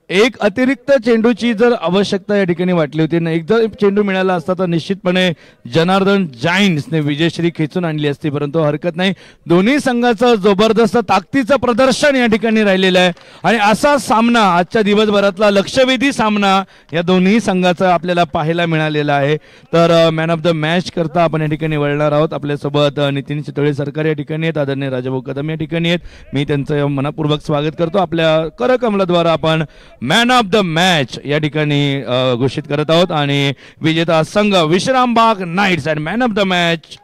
एक अतिरिक्त चेंडूची जर आवश्यकता या ठिकाणी वाटली होती ना, एकदा चेंडू मिळाला असता तर निश्चितपणे जनार्दन जायंट्सने विजयश्री खेचून आणली असती, परंतु हरकत नाही. दोन्ही संघाचं जबरदस्त ताकदीचं प्रदर्शन या ठिकाणी राहिलेलं आहे आणि असा सामना आजच्या दिवसभरातला लक्षवेधी सामना या दोन्ही संघाचा आपल्याला पाहायला मिळालेला आहे. तर मॅन ऑफ द मॅच करता आपण या ठिकाणी वळणार आहोत. आपल्यासोबत नितीन चितळे सरकार या ठिकाणी आहेत, आदरणीय राजाभाऊ कदम या ठिकाणी आहेत. मी त्यांचं मनपूर्वक स्वागत करतो. आपल्या करकमलाद्वारा आपण मॅन ऑफ द मॅच या ठिकाणी घोषित करत आहोत आणि विजेता संघ Vishrambag Knights and man of the match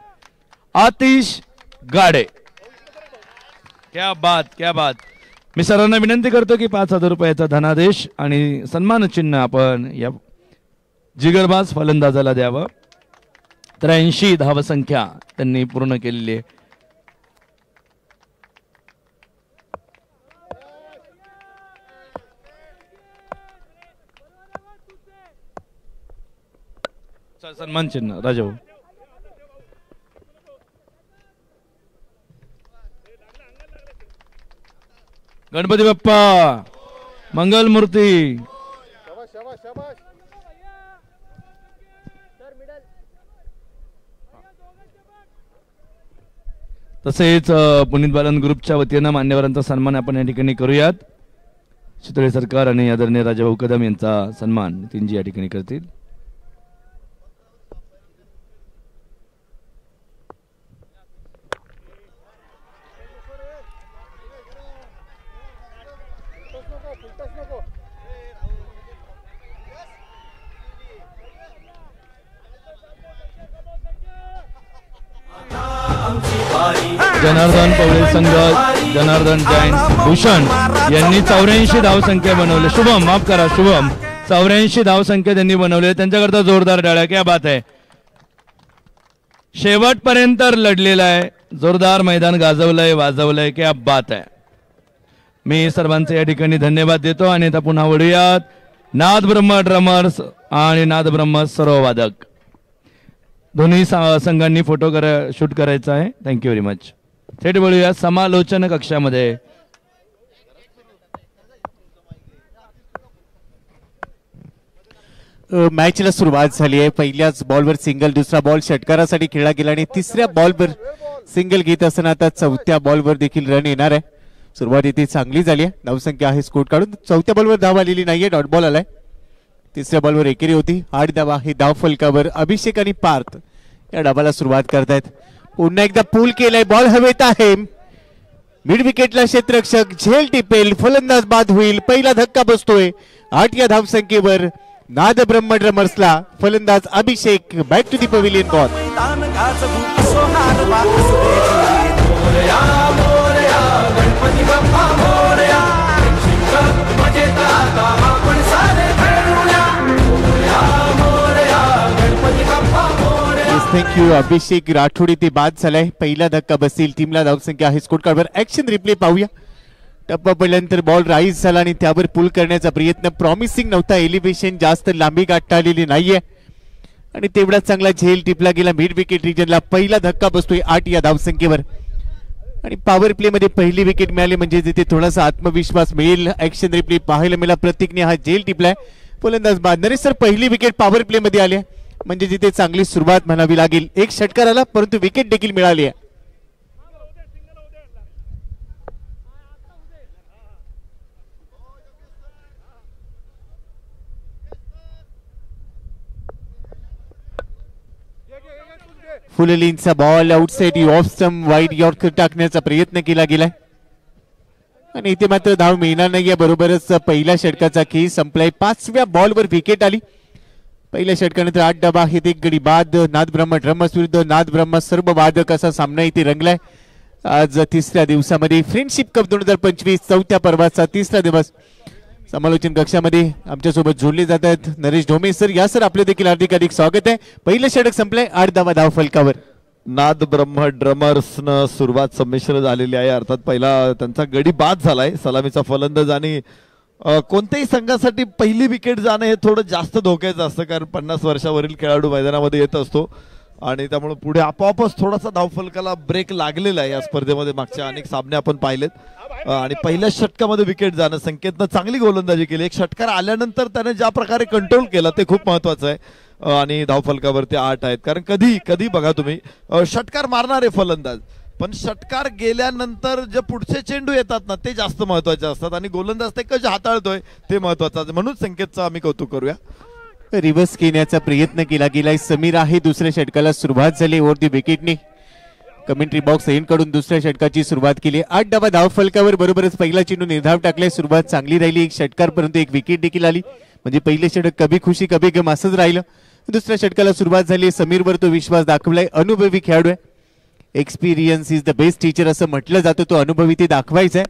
Atish Gade. क्या बात क्या बात. मी सर्वांना विनंती करतो की 5,000 रुपयाचा धनादेश आणि सन्मान चिन्ह आपण या जिगरबाज फलंदाजाला द्यावं. 83 धावसंख्या त्यांनी पूर्ण केलेली आहे. सन्मान चिन्ह राजाभाऊ. गणपती बाप्पा मंगल मूर्ती. तसेच पुनीत बालन ग्रुपच्या वतीनं मान्यवरांचा सन्मान आपण या ठिकाणी करूयात. चितळे सरकार आणि आदरणीय राजाभाऊ कदम यांचा सन्मान नितीनजी या ठिकाणी करतील. जनार्दन पवळे संघ जनार्दन जायंट्स भूषण यांनी 84 धावसंख्या बनवले. शुभम माफ करा, शुभम 84 धावसंख्या त्यांनी बनवले. त्यांच्याकरता जोरदार टाळ्या. क्या बात आहे. शेवटपर्यंत लढलेला आहे, जोरदार मैदान गाजवलंय वाजवलंय. क्या बात आहे. मी सर्वांचे या ठिकाणी धन्यवाद देतो आणि आता पुन्हा वळूयात नाद ब्रह्म ड्रमर्स आणि नाद ब्रह्म सरो वादक. दोन्ही संघांनी फोटो शूट करायचा आहे. Thank you very much. थेट वळूया समालोचन कक्षामध्ये. मॅचला सुरुवात झाली आहे. पहिल्याच बॉलवर सिंगल, दुसरा बॉल षटकारासाठी खेळला गेला आणि तिसऱ्या बॉलवर सिंगल घेत असताना आता चौथ्या बॉलवर देखील रन येणार आहे. सुरुवात इथे चांगली झाली आहे. धावसंख्या आहे स्कोर काढून. चौथ्या बॉलवर धाव आलेली नाहीये, डॉट बॉल आलाय. तिसऱ्या बॉलवर एकेरी होती. 8 धावा. हे धाव फलकावर अभिषेक आणि पार्थ या डावाला सुरुवात करतायत. पुन्हा एकदा पूल केलाय. बॉल हवेत आहे. मिड विकेटला क्षेत्ररक्षक झेल टिपेल, फलंदाज बाद होईल. पहिला धक्का बसतोय 8 या धावसंख्येवर. नाद ब्रह्म ड्रमर्सला फलंदाज Abhishek. Back to the pavilion ball. Thank you. Abhishek Rathod इथे बाद झालाय. पहिला धक्का बसेल. टीमला धावसंख्या आहे स्कोर कार्डवर. ऍक्शन रिप्ले पाहूया. टप्पा पडल्यानंतर बॉल राईज झाला आणि त्यावर पुल करण्याचा प्रयत्न प्रॉमिसिंग नव्हता. एलिव्हेशन जास्त लांबी गाठता आलेली नाहीये आणि तेवढा चांगला झेल टिपला गेला मिड विकेट रिजनला. पहिला धक्का बसतोय 8 या धावसंख्येवर आणि पॉवर प्ले मध्ये पहिली विकेट मिळाली म्हणजे तिथे थोडासा आत्मविश्वास मिळेल. ऍक्शन रिप्ले पाहायला मिळाला. प्रतीकने हा झेल टिपलाय. फलंदाज बाद. नरेश सर, पहिली विकेट पॉवर प्ले मध्ये आली म्हणजे तिथे चांगली सुरुवात म्हणावी लागेल. एक षटकार आला परंतु विकेट देखील मिळाली आहे. फुललींचा ball outside off stump wide yorker टाकण्याचा प्रयत्न केला गेलाय आणि इथे मात्र धाव मिळणार नाहीये. बरोबरच पहिल्या षटकाचा खेळ संपलाय. 5व्या बॉलवर विकेट आली. पहिल्या षटकानंतर 8 डबा आहेत, 1 गडी बाद. नाद ब्रह्म ड्रमर्स विरुद्ध नाद ब्रह्म सर्व वादक असा सामना इथे रंगलाय. आज तिसऱ्या दिवसामध्ये फ्रेंडशिप कप 2025 चौथ्या पर्वाचा तिसरा दिवस. समालोचन कक्षामध्ये आमच्यासोबत जोडले जात आहेत नरेश ढोमे सर. या सर आपले देखील हार्दिक स्वागत आहे. पहिलं षटक संपलंय 8 धावा धाव फलकावर. नाद ब्रह्म ड्रमर्सनं सुरुवात संमिश्र झालेली आहे. अर्थात पहिला त्यांचा गडी बाद झालाय. सलामीचा फलंदाज आणि कोणत्याही संघासाठी पहिली विकेट जाणं हे थोडं जास्त धोक्याचं असतं कारण 50 वर्षावरील खेळाडू मैदानामध्ये येत असतो. आणि त्यामुळे पुढे आपोआपच थोडासा धावफलकाला ब्रेक लागलेला आहे या स्पर्धेमध्ये. मागच्या अनेक सामने आपण पाहिलेत आणि पहिल्या षटकामध्ये विकेट जाणं, संकेतनं चांगली गोलंदाजी केली. एक षटकार आल्यानंतर त्याने ज्या प्रकारे कंट्रोल केला ते खूप महत्वाचं आहे आणि धावफलकावरती 8 आहेत. कारण कधी कधी बघा तुम्ही षटकार मारणारे फलंदाज, पण षटकार गेल्यानंतर जे पुढचे चेंडू येतात ना ते जास्त महत्वाचे असतात आणि गोलंदाज ते कसे हाताळतोय ते महत्वाचं आहे. म्हणून संकेतचं आम्ही कौतुक करूया. रिव्हर्स घेण्याचा प्रयत्न केला गेलाय. समीर आहे दुसऱ्या षटकाला सुरुवात झाली ओव्हर दी विकेटने. कमेंट्री बॉक्स एंड कडून दुसऱ्या षटकाची सुरुवात केली. 8 धावा धावफलकावर, बरोबरच पहिला चेंडू निर्धाव टाकलाय. सुरुवात चांगली राहिली, एक षटकार परंतु एक विकेट देखील आली. म्हणजे पहिले षटक कभी खुशी कभी गम असंच राहिलं. दुसऱ्या षटकाला सुरुवात झाली. समीरवर तो विश्वास दाखवलाय. अनुभवी खेळाडू आहे. Experience is the best teacher असं म्हटलं जातं. तो अनुभवी ते दाखवायचा आहे.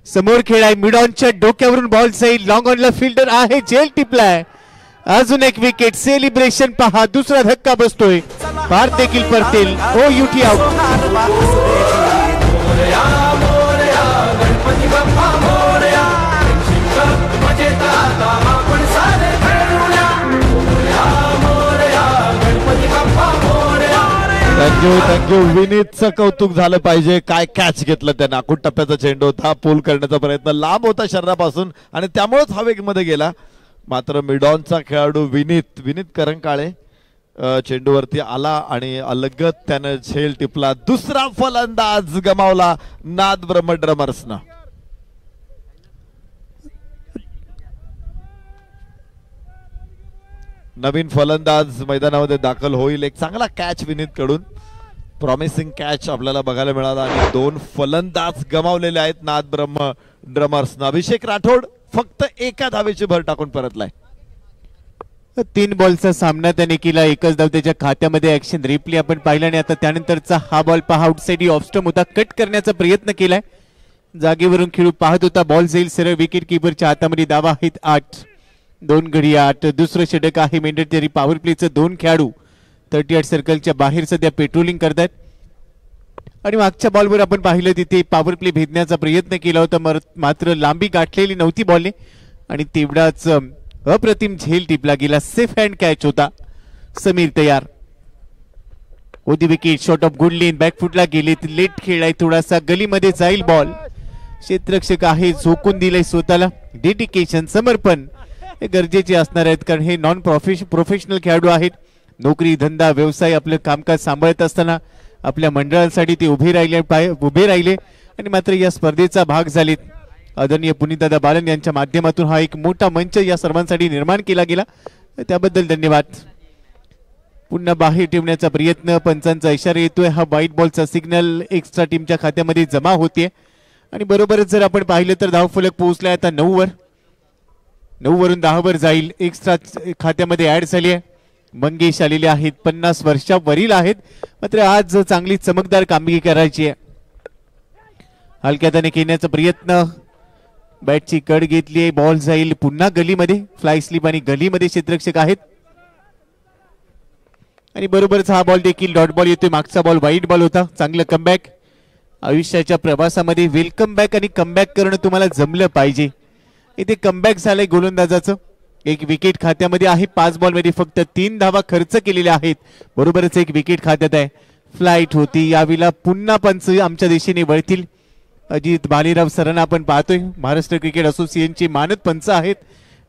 समोर खेळ आहे. मिड ऑनच्या डोक्यावरून बॉल जाईल. लॉंग ऑनला फिल्डर आहे, झेल टिपलाय. अजून एक विकेट. सेलिब्रेशन पहा. दुसरा धक्का बसतोय. पार देखील परतेल. ओ युटी आउट. थँक्यू. विनीतचं कौतुक झालं पाहिजे. काय कॅच घेतलं त्यानं. आखूड टप्प्याचा चेंडू होता. पूल करण्याचा प्रयत्न लांब होता शरीरापासून आणि त्यामुळेच हवेमध्ये गेला. मात्र मिडॉनचा खेळाडू विनीत करंकाळे चेंडूवरती आला आणि अलगद त्यानं झेल टिपला. दुसरा फलंदाज गमावला नाद ब्रह्म ड्रमर्सनं. नवीन फलंदाज मैदानामध्ये दाखल होईल. एक चांगला कॅच विनीत कडून, प्रॉमिसिंग कॅच आपल्याला बघायला मिळाला आणि 2 फलंदाज गमावलेले आहेत नाद ब्रह्म ड्रमर्सनं. अभिषेक राठोड फक्त एका धावेची भर टाकून परतलाय. 3 बॉलचा सामना त्याने केला. एकच धाव त्याच्या खात्यामध्ये. ऍक्शन रिप्ले आपण पाहिला आणि आता त्यानंतरचा हा बॉल पहा. आउटसाइड ऑफ स्टंप होता. कट करण्याचा प्रयत्न केलाय. जागेवरून खेळू पाहत होता. बॉल जाईल सरळ विकेट किपरच्या हातामध्ये. धावा आहेत 8. 2 गडी 8. दुसरं षटक आहे मेंढरतरी. पॉवर प्लेचं 2 खेळाडू 38 सर्कलच्या बाहेर सध्या पेट्रोलिंग करतात आणि मागच्या बॉलवर आपण पाहिलं तिथे पॉवर प्ले भेदण्याचा प्रयत्न केला होता. मात्र लांबी गाठलेली नव्हती बॉलने आणि तेवढाच अप्रतिम झेल टिपला गेला. सेफ हँड कॅच होता. समीर तयार. होती विकेट. शॉट ऑफ गुड लेन. बॅकफुटला गेले. लेट खेळाय. थोडासा गलीमध्ये जाईल बॉल. क्षेत्ररक्षक आहे. झोकून दिलंय स्वतःला. डेडिकेशन, समर्पण हे गरजेचे असणार आहेत कारण हे नॉन प्रोफेशनल खेळाडू आहेत. नोकरी, धंदा, व्यवसाय आपलं कामकाज सांभाळत असताना आपल्या मंडळासाठी ते उभे राहिले आणि मात्र या स्पर्धेचा भाग झालेत. आदरणीय पुनीतदादा बालन यांच्या माध्यमातून हा एक मोठा मंच या सर्वांसाठी निर्माण केला गेला. त्याबद्दल धन्यवाद. पुन्हा बाहेर ठेवण्याचा प्रयत्न. पंचांचा इशारा येतोय. हा व्हाईट बॉलचा सिग्नल एक्स्ट्रा टीमच्या खात्यामध्ये जमा होते आणि बरोबरच जर आपण पाहिलं तर धावफलक पोहोचलाय आता 9 वर. 9 वरून 10 वर जाईल. एक्स्ट्रा खात्यामध्ये ऍड झाली आहे. मंगेश आलेले आहेत. 50 वर्षावरील आहेत. मात्र आज चांगली चमकदार कामगिरी करायची आहे. हलक्याने खेळण्याचा प्रयत्न. बॅटची कड घेतली आहे. बॉल जाईल पुन्हा गलीमध्ये. फ्लाय स्लिप आणि गलीमध्ये क्षेत्ररक्षक आहेत आणि बरोबरच हा बॉल देखील डॉट बॉल येतोय. मागचा बॉल वाईट बॉल होता. चांगलं कमबॅक. आयुष्याच्या प्रवासामध्ये वेलकम बॅक आणि कमबॅक करणं तुम्हाला जमलं पाहिजे. इथे कमबॅक झालंय गोलंदाजाचं. एक विकेट खात्यामध्ये आहे. 5 बॉलमध्ये फक्त 3 धावा खर्च केलेल्या आहेत. बरोबरच एक विकेट खात्यात आहे. फ्लाईट होती. यावेळेला पुन्हा पंच आमच्या दिशेने वळतील. अजित भालेराव सरांना आपण पाहतोय. महाराष्ट्र क्रिकेट असोसिएशनचे मानद पंच आहेत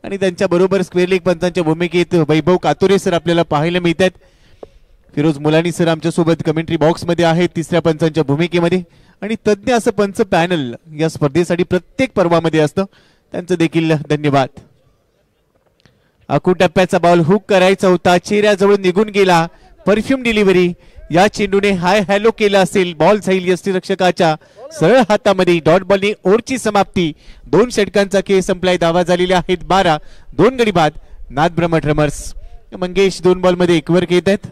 आणि त्यांच्या बरोबर स्क्वेअर लेग पंचांच्या भूमिकेत वैभव कातोरे सर आपल्याला पाहायला मिळतात. फिरोज मुलानी सर आमच्या सोबत कमेंट्री बॉक्स मध्ये आहेत 3ऱ्या पंचांच्या भूमिकेमध्ये आणि तज्ञ असं पंच पॅनल या स्पर्धेसाठी प्रत्येक पर्वामध्ये असतं. त्यांचं देखील धन्यवाद. आखूड टप्प्याचा बॉल हुक करायचा होता. चेहऱ्याजवळ निघून गेला. Perfume delivery. या चेंडूने हाय हॅलो केला असेल. बॉल जाईल यष्टीरक्षकाच्या सरळ हातामध्ये. डॉट बॉलने ओव्हरची समाप्ती. 2 षटकांचा खेळ संपलाय. धावा झालेल्या आहेत 12. 2 गडी बाद नाद ब्रह्म ड्रमर्स. मंगेश 2 बॉलमध्ये 1 वर घेत आहेत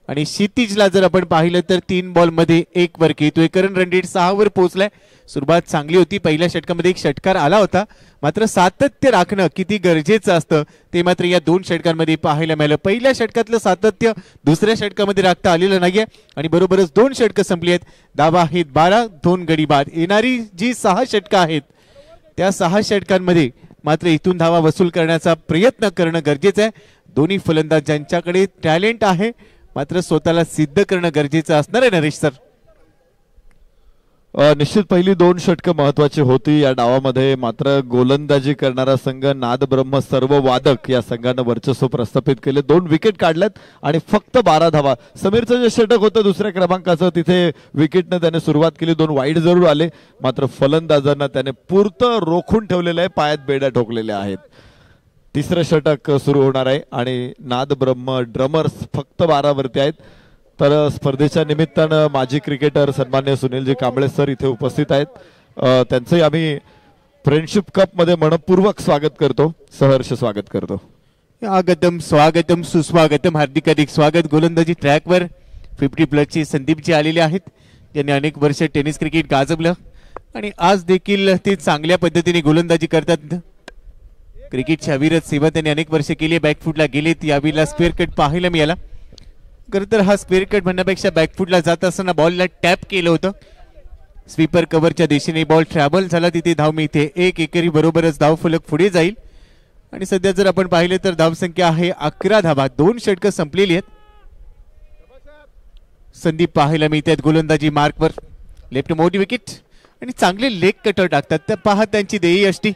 आणि क्षितिजला जर आपण पाहिलं तर 3 बॉलमध्ये 1 वर घेतोय. करण रणरेट 6 वर पोहोचलाय. सुरुवात चांगली होती. पहिल्या षटकामध्ये एक षटकार आला होता. मात्र सातत्य राखणं किती गरजेचं असतं ते मात्र या 2 षटकांमध्ये पाहायला मिळालं. पहिल्या षटकातलं सातत्य दुसऱ्या षटकामध्ये राखता आलेलं नाहीये आणि बरोबरच 2 षटकं संपली आहेत. धावा आहेत 12. 2 गडी बाद. येणारी जी 6 षटकं आहेत त्या 6 षटकांमध्ये मात्र इथून धावा वसूल करण्याचा प्रयत्न करणं गरजेचं आहे. दोन्ही फलंदाज ज्यांच्याकडे टॅलेंट आहे मात्र स्वतःला सिद्ध करणं गरजेचं असणार आहे नरेश सर. निश्चित पहिली 2 षटकं महत्वाची होती या डावामध्ये. मात्र गोलंदाजी करणारा संघ नादब्रह्म सर्व वादक या संघानं वर्चस्व प्रस्थापित केले. 2 विकेट काढल्यात आणि फक्त 12 धावा. समीरचं जे षटक होतं दुसऱ्या क्रमांकाचं तिथे विकेटनं त्याने सुरुवात केली. 2 वाईड जरूर आले मात्र फलंदाजांना त्याने पुरतं रोखून ठेवलेलं आहे. पायात बेड्या ठोकलेल्या आहेत. तिसरं षटक सुरू होणार आहे आणि नादब्रह्म ड्रमर्स फक्त 12 वरती आहेत. तर स्पर्धेच्या निमित्तानं माजी क्रिकेटर सन्मान्य सुनीलजी कांबळे सर इथे उपस्थित आहेत. त्यांचंही आम्ही फ्रेंडशिप कप मध्ये मनपूर्वक स्वागत करतो. सहर्ष स्वागत करतो. स्वागतम स्वागतम सुस्वागतम. हार्दिक स्वागत. गोलंदाजी ट्रॅकवर 50+ ची संदीपजी आलेले आहेत. त्यांनी अनेक वर्ष टेनिस क्रिकेट गाजवलं आणि आज देखील ते चांगल्या पद्धतीने गोलंदाजी करतात. क्रिकेटची अविरत सेवा त्यांनी अनेक वर्ष केली. बॅकफुटला गेलेत. यावेळेला स्क्वेअर कट पाहायला मिळाला. खरं तर हा स्क्वेअर कट म्हणण्यापेक्षा बॅकफुटला जात असताना बॉलला टॅप केलं होतं. स्वीपर कव्हरच्या दिशेने बॉल ट्रॅव्हल झाला. तिथे धाव मिळते 1 एकेरी बरोबरच धाव फलक पुढे जाईल आणि सध्या जर आपण पाहिले तर धावसंख्या आहे 11 धावा. 2 षटकं संपलेली आहेत. संदीप पाहायला मिळतात गोलंदाजी मार्कवर. लेफ्ट मोठी विकेट आणि चांगले लेग कटर टाकतात. त्या पहा त्यांची देई अष्टी.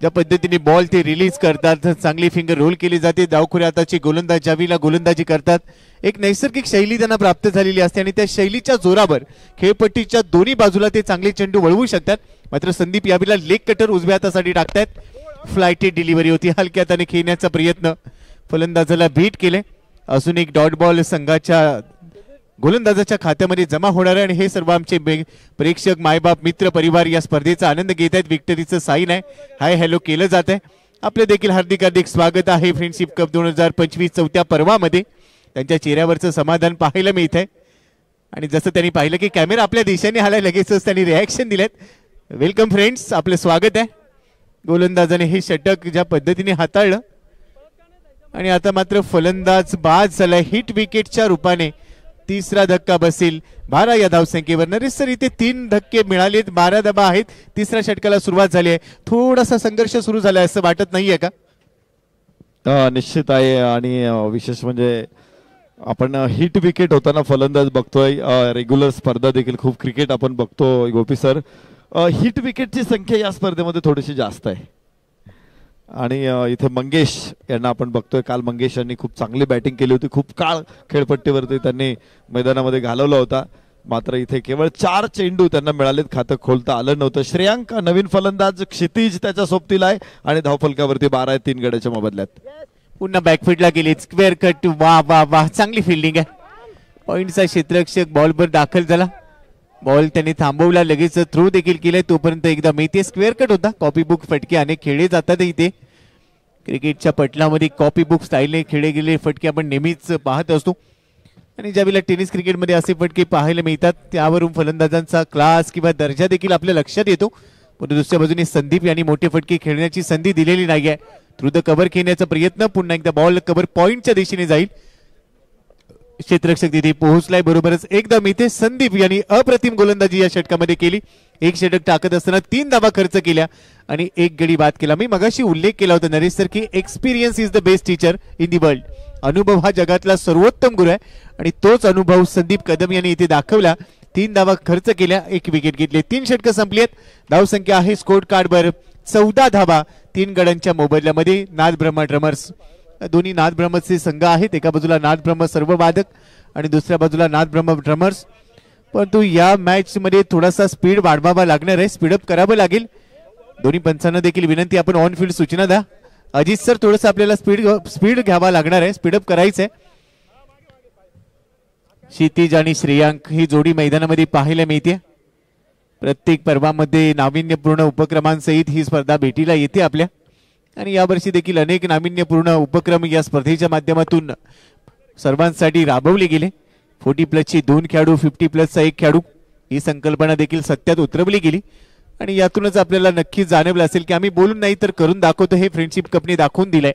ज्या पद्धतीने बॉल ते रिलीज करतात. चांगली फिंगर रोल केली जाते. डावखुऱ्या हाताची गोलंदाज ज्यावेळेला गोलंदाजी करतात एक नैसर्गिक शैली त्यांना प्राप्त झालेली असते आणि त्या शैलीच्या जोरावर खेळपट्टीच्या दोन्ही बाजूला ते चांगले चेंडू वळवू शकतात. मात्र संदीप यावेळेला लेग कटर उजव्या हातासाठी टाकतात. फ्लायटेड डिलिव्हरी होती. हलक्या हाताने खेळण्याचा प्रयत्न फलंदाजाला बीट केले. अजून एक डॉट बॉल संघाच्या गोलंदाजाच्या खात्यामध्ये जमा होणार आहे आणि हे सर्व आमचे प्रेक्षक मायबाप मित्र परिवार या स्पर्धेचा आनंद घेत आहेत. विक्टरीचं साईन आहे. हाय हॅलो केलं जात आहे. आपले देखील हार्दिक स्वागत आहे फ्रेंडशिप कप 2025 चौथ्या पर्वामध्ये. त्यांच्या चेहऱ्यावरचं समाधान पाहायला मिळत आहे आणि जसं त्यांनी पाहिलं की कॅमेरा आपल्या दिशेने आलाय लगेचच त्यांनी रिॲक्शन दिलेत. Welcome friends. आपलं स्वागत आहे. गोलंदाजाने हे षटक ज्या पद्धतीने हाताळलं आणि आता मात्र फलंदाज बाद झालाय. हिट विकेटच्या रूपाने तिसरा धक्का बसेल 12 या धावसंख्येवर. नरेश सर इथे 3 धक्के मिळालेत. 12 धावा आहेत. तिसऱ्या षटकाला सुरुवात झाली आहे. थोडासा संघर्ष सुरू झाला असं वाटत नाहीये का? निश्चित आहे आणि विशेष म्हणजे आपण हिट विकेट होताना फलंदाज बघतोय. रेग्युलर स्पर्धा देखील खूप क्रिकेट आपण बघतो गोपी सर. हिट विकेटची संख्या या स्पर्धेमध्ये थोडीशी जास्त आहे आणि इथे मंगेश यांना आपण बघतोय. काल मंगेश यांनी खूप चांगली बॅटिंग केली होती. खूप काळ खेळपट्टीवरती त्यांनी मैदानामध्ये घालवला होता. मात्र इथे केवळ 4 चेंडू त्यांना मिळालेत. खातं खोलता आलं नव्हतं. श्रेयांक नवीन फलंदाज. क्षितिज त्याच्या सोबतीला आहे आणि धावफलकावरती 12 आहे 3 गड्याच्या मोबदल्यात. पुन्हा बॅकफुटला गेली. Square cut. वा वा वा चांगली फिल्डिंग आहे. पॉइंटचा क्षेत्ररक्षक बॉलवर दाखल झाला. बॉल त्यांनी थांबवला. लगेच थ्रो देखील केलाय. तोपर्यंत एकदा मिळते. स्क्वेअर कट होता. कॉपी बुक फटके अनेक खेळले जातात इथे क्रिकेटच्या पटलामध्ये. कॉपी बुक स्टाईलने खेळले गेले फटके आपण नेहमीच पाहत असतो आणि ज्यावेळेला टेनिस क्रिकेटमध्ये असे फटके पाहायला मिळतात त्यावरून फलंदाजांचा क्लास किंवा दर्जा देखील आपल्या लक्षात येतो. पण दुसऱ्या बाजूने संदीप यांनी मोठे फटके खेळण्याची संधी दिलेली नाही आहे. थ्रू द कव्हर खेळण्याचा प्रयत्न. पुन्हा एकदा बॉल कव्हर पॉइंटच्या दिशेने जाईल. क्षेत्ररक्षक तिथे पोहोचलाय. बरोबरच एकदा मिथे. संदीप यांनी अप्रतिम गोलंदाजी या षटकामध्ये केली. 1 षटक टाकत असताना 3 धावा खर्च केल्या आणि 1 गडी बाद केला. मी मगाशी उल्लेख केला होता नरेश सर की experience is the best teacher in the world. अनुभव हा जगातला सर्वोत्तम गुरु आहे आणि तोच अनुभव संदीप कदम यांनी इथे दाखवला. 3 धावा खर्च केल्या. 1 विकेट घेतली. 3 षटकं संपली आहेत. धावसंख्या आहे स्कोर कार्डवर 14 धावा 3 गड्यांच्या मोबदल्यामध्ये. नादब्रह्म ड्रमर्स दोन्ही नादब्रह्मचे संघ आहेत. एका बाजूला नादब्रह्म सर्व वादक आणि दुसऱ्या बाजूला नादब्रह्म ड्रमर्स. परंतु या मॅच मध्ये थोडासा स्पीड वाढवावा लागणार आहे. स्पीडअप करावं लागेल. दोन्ही पंचांना देखील विनंती आपण ऑन फील्ड सूचना द्या. अजित सर थोडंसं आपल्याला स्पीड घ्यावा लागणार आहे. स्पीडअप करायचंय. क्षितिज आणि श्रेयांक ही जोडी मैदानामध्ये पाहायला मिळते. प्रत्येक पर्वामध्ये नाविन्यपूर्ण उपक्रमांसहित ही स्पर्धा भेटीला येते आपल्या आणि यावर्षी देखील अनेक नाविन्यपूर्ण उपक्रम या स्पर्धेच्या माध्यमातून सर्वांसाठी राबवले गेले. 40+ ची 2 खेळाडू 50+ चा 1 खेळाडू ही संकल्पना देखील सत्यात उतरवली गेली आणि यातूनच आपल्याला नक्की जाणवलं असेल की आम्ही बोलून नाही तर करून दाखवतो हे फ्रेंडशिप कपने दाखवून दिलंय.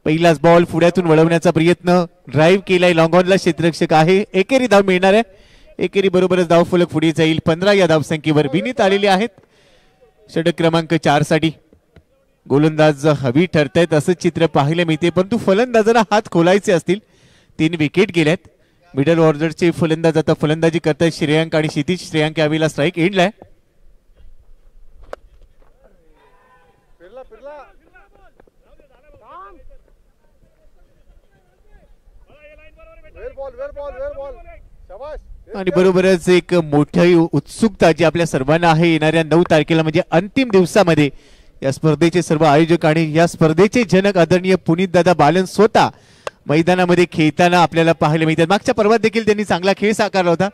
पहिलाच बॉल पुढ्यातून वळवण्याचा प्रयत्न. ड्राईव्ह केलाय. लॉंग ऑनला क्षेत्ररक्षक आहे. एकेरी धाव मिळणार आहे. एकेरी बरोबरच धाव फलक पुढे जाईल. 15 या धावसंख्येवर विनीत आलेले आहेत. षटक क्रमांक 4 साठी गोलंदाज हवी ठरतायत असं चित्र पाहायला मिळते. परंतु फलंदाजांना हात खोलायचे असतील 3 विकेट गेल्यात. मिडल ऑर्डरचे फलंदाज आता फलंदाजी करतात श्रेयांक आणि क्षितिज. श्रेयांक यावेळेला स्ट्राईक एंडलाय. आणि बरोबरच एक मोठी उत्सुकता जी आपल्या सर्वांना आहे येणाऱ्या 9 तारखेला म्हणजे अंतिम दिवसामध्ये या स्पर्धेचे सर्व आयोजक आणि या स्पर्धेचे जनक आदरणीय पुनीतदादा बालन स्वतः मैदानामध्ये खेळताना आपल्याला पाहायला मिळतात. मागच्या पर्वात देखील त्यांनी चांगला खेळ साकारला होता.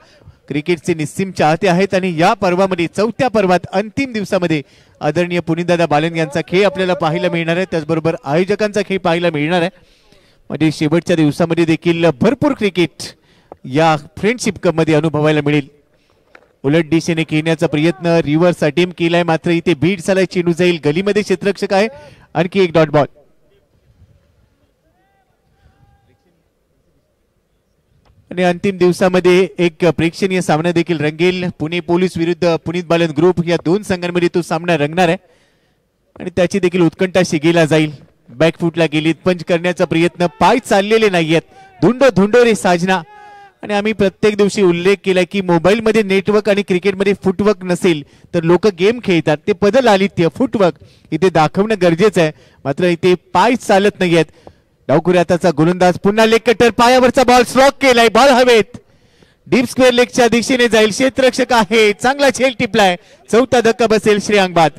क्रिकेटचे निस्सीम चाहते आहेत आणि या पर्वामध्ये 4थ्या पर्वात अंतिम दिवसामध्ये आदरणीय पुनीतदादा बालन यांचा खेळ आपल्याला पाहायला मिळणार आहे. त्याचबरोबर आयोजकांचा खेळ पाहायला मिळणार आहे. म्हणजे शेवटच्या दिवसामध्ये देखील भरपूर क्रिकेट या फ्रेंडशिप कप मध्ये अनुभवायला मिळेल. उलट दिशेने खेळण्याचा प्रयत्न रिव्हर्स अटेम्प्ट केलाय मात्र इथे बीट झालाय. चेंडू जाईल गलीमध्ये. क्षेत्ररक्षक आहे. आणखी एक डॉट बॉल. आणि अंतिम दिवसामध्ये एक प्रेक्षणीय सामना देखील रंगेल. पुणे पोलीस विरुद्ध पुनीत बालन ग्रुप या 2 संघांमध्ये तो सामना रंगणार आहे आणि त्याची देखील उत्कंठा शिगेला जाईल. बॅकफुटला गेलीत. पंच करण्याचा प्रयत्न. पाय चाललेले नाहीयेत. धुंडो रे साजना. आणि आम्ही प्रत्येक दिवशी उल्लेख केला की मोबाईलमध्ये नेटवर्क आणि क्रिकेटमध्ये फुटवर्क नसेल तर लोक गेम खेळतात. ते पदल आलित्य फुटवर्क इथे दाखवणं गरजेचं आहे. मात्र इथे पाय चालत नाहीयेत. डावखुऱ्याचा गोलंदाज पुन्हा लेग कटर. पायावरचा बॉल स्ट्रोक केलाय. बॉल हवेत. डीप स्क्वेअर लेगच्या दिशेने जाईल. क्षेत्ररक्षक आहे. चांगला झेल टिपलाय. 4था धक्का बसेल श्रेयांक बाद.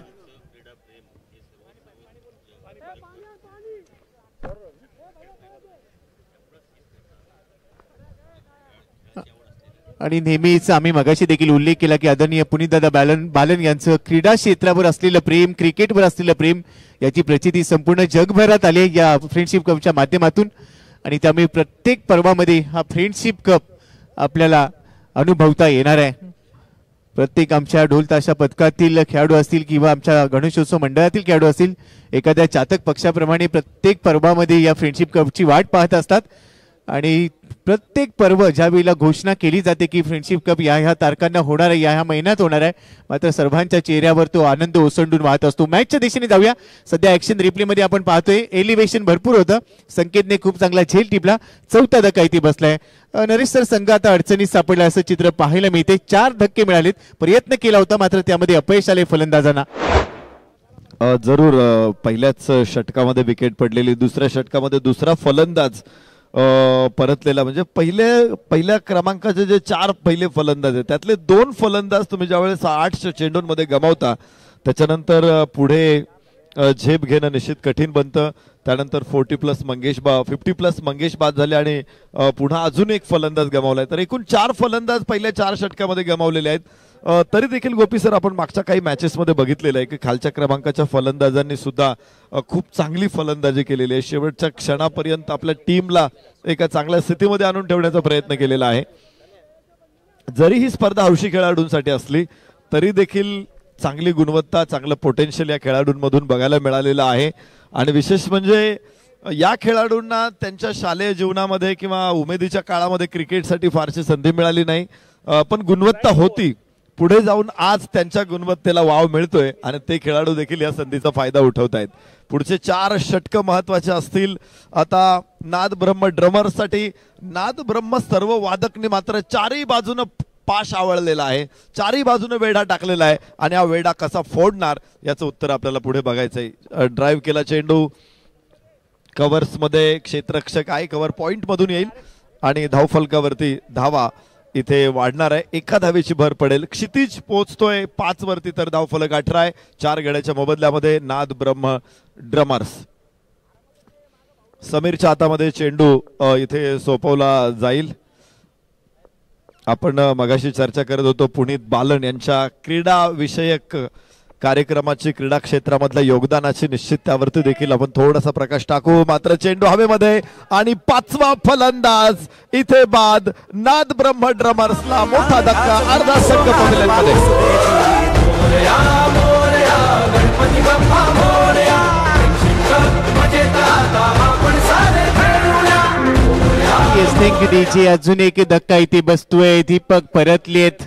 आणि नेहमीच आम्ही मगाशी देखील उल्लेख केला की आदरणीय पुनीतदादा बालन यांचं क्रीडा क्षेत्रावर असलेलं प्रेम, क्रिकेटवर असलेलं प्रेम याची प्रचिती संपूर्ण जगभरात आली या फ्रेंडशिप कपच्या माध्यमातून. आणि त्यामुळे प्रत्येक पर्वामध्ये हा फ्रेंडशिप कप आपल्याला अनुभवता येणार आहे. प्रत्येक आमच्या ढोल ताशा पथकातील खेळाडू असतील किंवा आमच्या गणेशोत्सव मंडळातील खेळाडू असतील एखाद्या चातक पक्षाप्रमाणे प्रत्येक पर्वामध्ये या फ्रेंडशिप कपची वाट पाहत असतात. आणि प्रत्येक पर्व ज्या वेळेला घोषणा केली जाते की फ्रेंडशिप कप या तारखांना होणार आहे, या महिन्यात होणार आहे, मात्र सर्वांच्या चेहऱ्यावर तो आनंद ओसंडून वाहत असतो. मॅचच्या दिशेने जाऊया. सध्या ऍक्शन रिप्ले मध्ये आपण पाहतोय एलिव्हेशन भरपूर होतं. संकेतने खूप चांगला झेल टिपला. 4था धक्का इथे बसलाय. नरेश सर संघ आता अडचणीत सापडला असं चित्र पाहायला मिळते. 4 धक्के मिळालेत. प्रयत्न केला होता मात्र त्यामध्ये अपयश आले फलंदाजांना. जरूर पहिल्याच षटकामध्ये विकेट पडलेली. दुसऱ्या षटकामध्ये दुसरा फलंदाज परतलेला. म्हणजे पहिल्या क्रमांकाचे जे 4 पहिले फलंदाज आहेत त्यातले 2 फलंदाज तुम्ही ज्यावेळेस 8 चेंडूंमध्ये गमावता त्याच्यानंतर पुढे झेप घेणं निश्चित कठीण बनतं. त्यानंतर 50+ मंगेश बाद झाले आणि पुन्हा अजून एक फलंदाज गमावलाय. तर एकूण 4 फलंदाज पहिल्या 4 षटकामध्ये गमावलेले आहेत. तरी देखील गोपी सर आपण मागच्या काही मॅचेसमध्ये बघितलेलं आहे की खालच्या क्रमांकाच्या फलंदाजांनी सुद्धा खूप चांगली फलंदाजी केलेली आहे. शेवटच्या क्षणापर्यंत आपल्या टीमला एका चांगल्या स्थितीमध्ये आणून ठेवण्याचा प्रयत्न केलेला आहे. जरी ही स्पर्धा हौशी खेळाडूंसाठी असली तरी देखील चांगली गुणवत्ता, चांगलं पोटेन्शियल या खेळाडूंमधून बघायला मिळालेलं आहे. आणि विशेष म्हणजे या खेळाडूंना त्यांच्या शालेय जीवनामध्ये किंवा उमेदीच्या काळामध्ये क्रिकेटसाठी फारशी संधी मिळाली नाही, पण गुणवत्ता होती. पुढे जाऊन आज त्यांच्या गुणवत्तेला वाव मिळतोय आणि ते खेळाडू देखील या संधीचा फायदा उठवत आहेत. पुढचे 4 षटक महत्वाचे असतील. आता नाद ब्रह्म ड्रमर्ससाठी नाद ब्रह्म सर्व वादकने मात्र 4ही बाजूनं पाश आवळलेला आहे. 4ही बाजूने वेढा टाकलेला आहे आणि हा वेढा कसा फोडणार याचं उत्तर आपल्याला पुढे बघायचं आहे. ड्राईव्ह केला चेंडू कव्हर्स मध्ये. क्षेत्ररक्षक आहे. कव्हर पॉइंट मधून येईल आणि धावफलकावरती धावा इथे वाढणार आहे. 1 धावेची भर पडेल. क्षितिज पोहोचतोय 5 वरती तर धावफलक 18 आहे. 4 गड्याच्या मोबदल्यामध्ये नाद ब्रह्म ड्रमर्स. समीरच्या हातामध्ये चेंडू इथे सोपवला जाईल. आपण मगाशी चर्चा करत होतो पुनीत बालन यांच्या क्रीडा विषयक कार्यक्रमाची, क्रीडा क्षेत्रामधल्या योगदानाची. निश्चित त्यावरती देखील आपण थोडासा प्रकाश टाकू. मात्र चेंडू हवेमध्ये आणि 5वा फलंदाज इथे बाद. नाद ब्रह्म ड्रमर्सला मोठा धक्का. अर्धा संघ पडलेला अजून एक धक्का इथे बसतोय. दीपक परतलेत.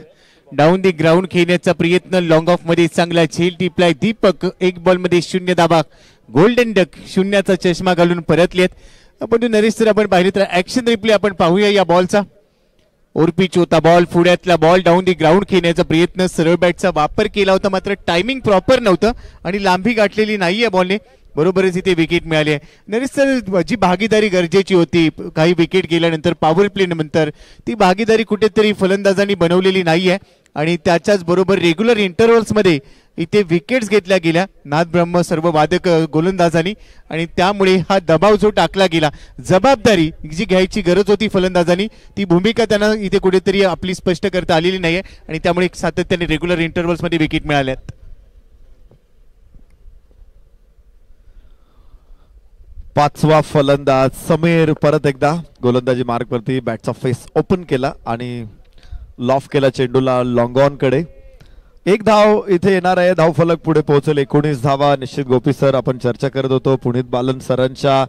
डाऊन दी ग्राउंड खेळण्याचा प्रयत्न. लॉंग ऑफ मध्ये चांगला झेल टिपलाय. दीपक 1 बॉल मध्ये 0 धावा. गोल्डन डक 0चा चष्मा घालून परतलेत. आपण नरेश सर आपण पाहिले तर ऍक्शन रिप्ले आपण पाहूया या बॉलचा. ओरपीच होता बॉल, पुढ्यातला बॉल डाऊन दी ग्राउंड खेळण्याचा प्रयत्न, सरळ बॅटचा वापर केला होता मात्र टायमिंग प्रॉपर नव्हतं आणि लांबी गाठलेली नाहीये बॉलने. बरोबरच इथे विकेट मिळाली आहे. नरेश सर जी भागीदारी गरजेची होती काही विकेट गेल्यानंतर पॉवर प्ले नंतर ती भागीदारी कुठेतरी फलंदाजांनी बनवलेली नाहीये आणि त्याच्याच बरोबर रेग्युलर इंटरव्हल्समध्ये इथे विकेट्स घेतल्या गेल्या नाद ब्रह्म सर्व वादक गोलंदाजांनी आणि त्यामुळे हा दबाव जो टाकला गेला, जबाबदारी जी घ्यायची गरज होती फलंदाजांनी ती भूमिका त्यांना इथे कुठेतरी आपली स्पष्ट करता आलेली नाहीये आणि त्यामुळे सातत्याने रेग्युलर इंटरव्हल्समध्ये विकेट मिळाल्यात. पाचवा फलंदाज समीर परत एकदा गोलंदाजी मार्क वरती बॅटचा फेस ओपन केला आणि लॉफ केला चेंडूला लॉंग ऑन कडे. एक धाव इथे येणार आहे, धाव फलक पुढे पोहोचेल 19 धावा. निश्चित गोपी सर आपण चर्चा करत होतो पुनीत बालन सरांच्या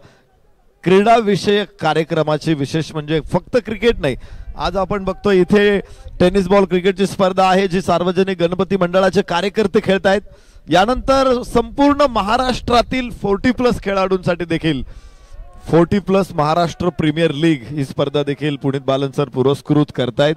क्रीडा विषयक कार्यक्रमाची. विशेष म्हणजे फक्त क्रिकेट नाही, आज आपण बघतो इथे टेनिस बॉल क्रिकेटची स्पर्धा आहे जी सार्वजनिक गणपती मंडळाचे कार्यकर्ते खेळतायत. यानंतर संपूर्ण महाराष्ट्रातील 40+ खेळाडूंसाठी देखील 40+ महाराष्ट्र प्रीमियर लीग ही स्पर्धा देखील पुनीत बालन सर पुरस्कृत करतायत.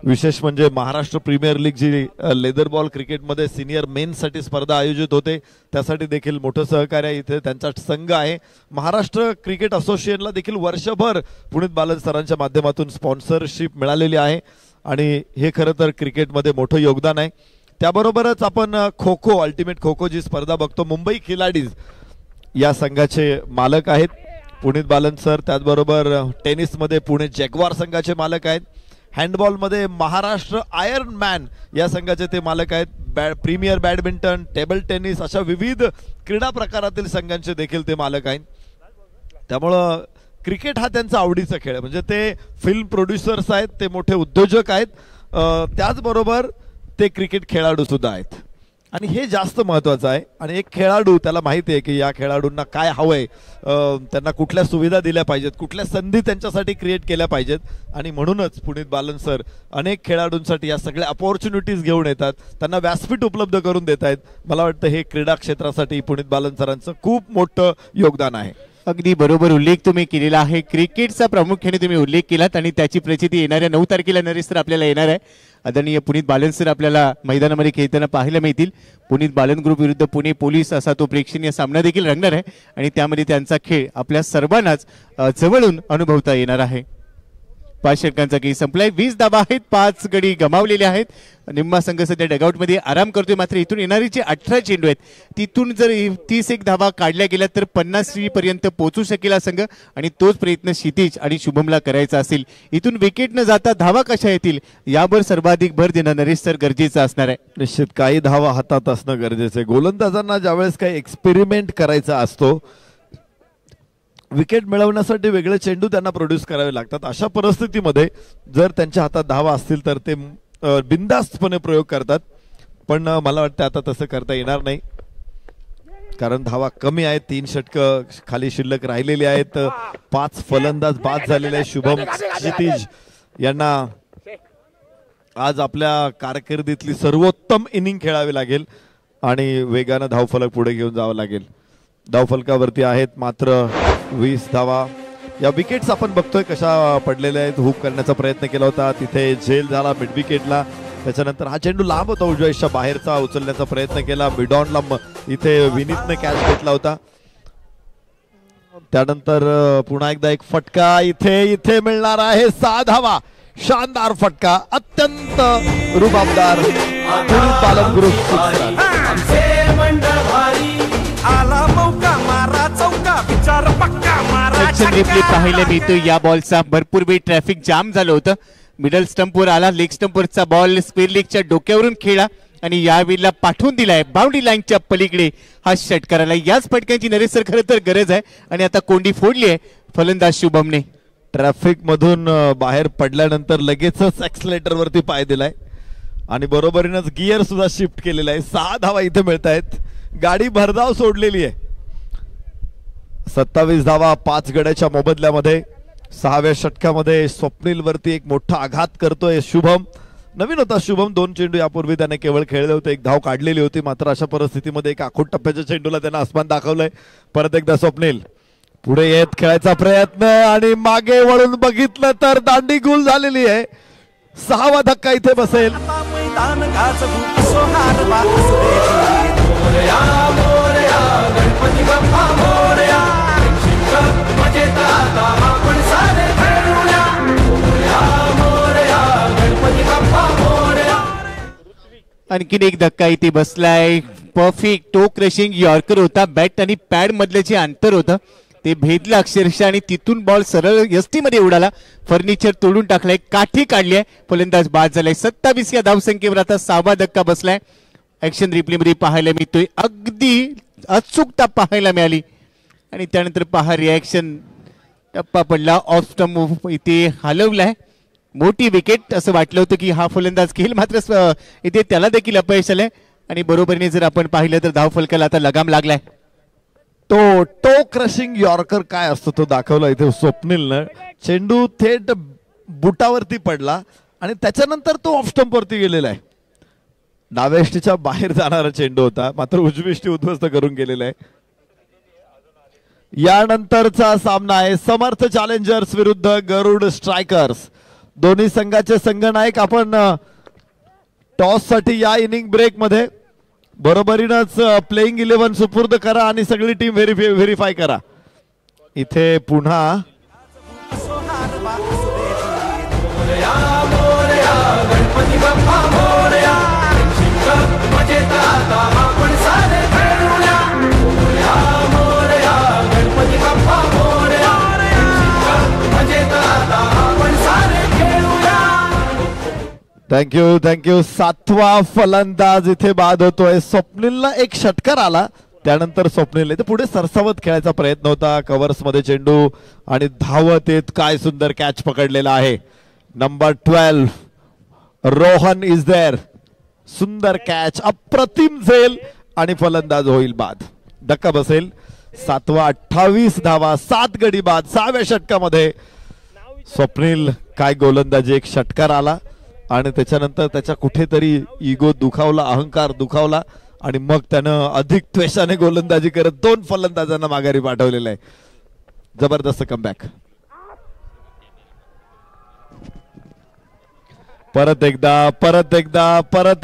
विशेष म्हणजे महाराष्ट्र प्रीमियर लीग जी लेदर बॉल क्रिकेटमध्ये सिनियर मेन्स साठी स्पर्धा आयोजित होते त्यासाठी देखील मोठं सहकार्य इथे त्यांचा संघ आहे. महाराष्ट्र क्रिकेट असोसिएशनला देखील वर्षभर पुनीत बालन सरांच्या माध्यमातून स्पॉन्सरशिप मिळालेली आहे आणि हे खरं तर क्रिकेटमध्ये मोठं योगदान आहे. त्याबरोबरच आपण खो खो अल्टिमेट खो खो जी स्पर्धा बघतो, मुंबई खिलाडीज या संघाचे मालक आहेत पुनीत बालन सर. त्याचबरोबर टेनिसमध्ये पुणे जॅग्वार संघाचे मालक आहेत. हँडबॉलमध्ये महाराष्ट्र आयर्न मॅन या संघाचे ते मालक आहेत. प्रीमियर बॅडमिंटन, टेबल टेनिस अशा विविध क्रीडा प्रकारातील संघांचे देखील ते मालक आहेत. त्यामुळं क्रिकेट हा त्यांचा आवडीचा खेळ आहे. म्हणजे ते फिल्म प्रोड्युसर्स आहेत, ते मोठे उद्योजक आहेत, त्याचबरोबर ते क्रिकेट खेळाडू सुद्धा आहेत आणि हे जास्त महत्वाचं आहे. आणि एक खेळाडू त्याला माहिती आहे की या खेळाडूंना काय हवंय, त्यांना कुठल्या सुविधा दिल्या पाहिजेत, कुठल्या संधी त्यांच्यासाठी क्रिएट केल्या पाहिजेत आणि म्हणूनच पुनीत बालन सर अनेक खेळाडूंसाठी या सगळ्या अपॉर्च्युनिटीज घेऊन येतात, त्यांना व्यासपीठ उपलब्ध करून देत आहेत. मला वाटतं हे क्रीडा क्षेत्रासाठी पुनीत बालन सरांचं खूप मोठं योगदान आहे. अगदी बरोबर उल्लेख तुम्ही केलेला आहे. क्रिकेटचा प्रामुख्याने तुम्ही उल्लेख केलात आणि त्याची प्रचिती येणाऱ्या 9 तारखेला नरेश सर आपल्याला येणार आहे. आदरणीय पुनीत बालन सर आपल्याला मैदानामध्ये खेळताना पाहायला मिळतील. पुनीत बालन ग्रुप विरुद्ध पुणे पोलीस असा तो प्रेक्षणीय सामना देखील रंगणार आहे आणि त्यामध्ये त्यांचा खेळ आपल्या सर्वांनाच जवळून अनुभवता येणार आहे. 5 षटकांचा खेळ संपलाय. 20 धावा आहेत, 5 गडी गमावलेले आहेत. निम्मा संघ सध्या डगआउटमध्ये आराम करतोय. मात्र इथून येणारी जे 18 चेंडू आहेत तिथून जर 31 धावा काढल्या गेल्या तर 50 पर्यंत पोहोचू शकेल हा संघ आणि तोच प्रयत्न क्षितिज आणि शुभमला करायचा असेल. इथून विकेट न जाता धावा कशा येतील यावर सर्वाधिक भर देणं नरेश सर गरजेचं असणार आहे. निश्चित काही धावा हातात असणं गरजेचं आहे. गोलंदाजांना ज्यावेळेस काही एक्सपेरिमेंट करायचा असतो, विकेट मिळवण्यासाठी वेगळे चेंडू त्यांना प्रोड्यूस करावे लागतात. अशा परिस्थितीमध्ये जर त्यांच्या हातात धावा असतील तर ते बिनधास्तपणे प्रयोग करतात. पण मला वाटतं आता तसं करता येणार नाही कारण धावा कमी आहेत. 3 षटकं खाली शिल्लक राहिलेली आहेत. 5 फलंदाज बाद झालेले आहेत. शुभम क्षितिज यांना आज आपल्या कारकिर्दीतली सर्वोत्तम इनिंग खेळावी लागेल आणि वेगानं धावफलक पुढे घेऊन जावं लागेल. धावफलकावरती आहेत मात्र 20 धावा. या विकेट्स आपण बघतोय कशा पडलेल्या आहेत. हुक करण्याचा प्रयत्न केला होता, तिथे झेल झाला मिड विकेटला. त्याच्यानंतर हा चेंडू लांब होता, उजव्या हिश्शा बाहेरचा उचलण्याचा प्रयत्न केला. मिडॉनला इथे विनीतने कॅच घेतला होता. त्यानंतर पुन्हा एकदा एक फटका इथे मिळणार आहे. 6 धावा. शानदार फटका, अत्यंत रुबाबदार पुनीत बालन ग्रुप. पाहायला मिळतो या बॉलचा भरपूर वेळ ट्रॅफिक जाम झालं होतं. मिडल स्टंपवर आला, लेग स्टंपवरचा बॉल स्पेअर लेगच्या डोक्यावरून खेळला आणि यावेळेला पाठवून दिलाय बाउंड्री लाईनच्या पलीकडे हा षटकाराला. याच फटक्यांची नरेश सर खरं तर गरज आहे आणि आता कोंडी फोडली आहे फलंदाज शुभमने. ट्रॅफिक मधून बाहेर पडल्यानंतर लगेचच एक्सलेटर वरती पाय दिलाय आणि बरोबरीनंच गिअर सुद्धा शिफ्ट केलेला आहे. 6 धावा इथे मिळत आहेत. गाडी भरधाव सोडलेली आहे. 27 धावा 5 गड्याच्या मोबदल्यामध्ये. 6व्या षटकामध्ये स्वप्नील वरती एक मोठा आघात करतोय शुभम. नवीन होता शुभम, 2 चेंडू यापूर्वी त्याने केवळ खेळले होते, 1 धाव काढलेली होती. मात्र अशा परिस्थितीमध्ये एक आखूड टप्प्याच्या चेंडूला त्याने आसमान दाखवलंय. परत एकदा स्वप्नील पुढे येत खेळायचा प्रयत्न आणि मागे वळून बघितलं तर दांडी गुल झालेली आहे. 6वा धक्का इथे बसेल. आणखीन एक धक्का इथे बसलाय. परफेक्ट टो क्रशिंग यॉर्कर होता. बॅट आणि पॅड मधले जे अंतर होतं ते भेदलं अक्षरशः आणि तिथून बॉल सरळ यष्टी मध्ये उडाला. फर्निचर तोडून टाकलाय. काठी काढली आहे. फलंदाज बाद झालाय. 27 या धावसंख्येवर आता 6वा धक्का बसलाय. ऍक्शन रिप्ले मध्ये पाहायला मिळतोय. अगदी अचूकता पाहायला मिळाली आणि त्यानंतर पहा रिॲक्शन. टप्पा पडला. ऑफ स्टंप इथे हलवलाय. मोठी विकेट असं वाटलं होतं की हा फलंदाज खेळ, मात्र इथे त्याला देखील अपयश आलंय आणि बरोबरीने जर आपण पाहिलं तर धाव फलकाला आता लगाम लागलाय. टो क्रशिंग यॉर्कर काय असतो तो दाखवला इथे स्वप्नीलनं. चेंडू थेट बुटावरती पडला आणि त्याच्यानंतर तो ऑफ स्टंप वरती गेलेला आहे. डाव्या बाहेर जाणारा चेंडू होता, मात्र उजवी उद्ध्वस्त करून गेलेला आहे. यानंतरचा सामना आहे समर्थ चॅलेंजर्स विरुद्ध गरुड स्ट्रायकर्स. दोन्ही संघाचे संघनायक आपण टॉस साठी या इनिंग ब्रेक मध्ये बरोबरीनच प्लेइंग 11 सुपूर्द करा आणि सगळी टीम व्हेरीफाय करा. इथे पुन्हा थँक्यू. 7वा फलंदाज इथे बाद होतोय. स्वप्नीलला एक षटकार आला, त्यानंतर स्वप्नील इथे पुढे सरसावत खेळायचा प्रयत्न होता. कव्हर्स मध्ये चेंडू आणि धावत येत काय सुंदर कॅच पकडलेला आहे. Number 12 Rohan is there. सुंदर कॅच, अप्रतिम झेल आणि फलंदाज होईल बाद. धक्का बसेल. 7वा 28 धावा, 7 गडी बाद. 6व्या षटकामध्ये स्वप्नील काय गोलंदाजी, एक षटकार आला आणि त्याच्यानंतर त्याच्या कुठेतरी इगो दुखावला, अहंकार दुखावला आणि मग त्यानं अधिक त्वेषाने गोलंदाजी करत 2 फलंदाजांना माघारी पाठवलेलं आहे. जबरदस्त कमबॅक. परत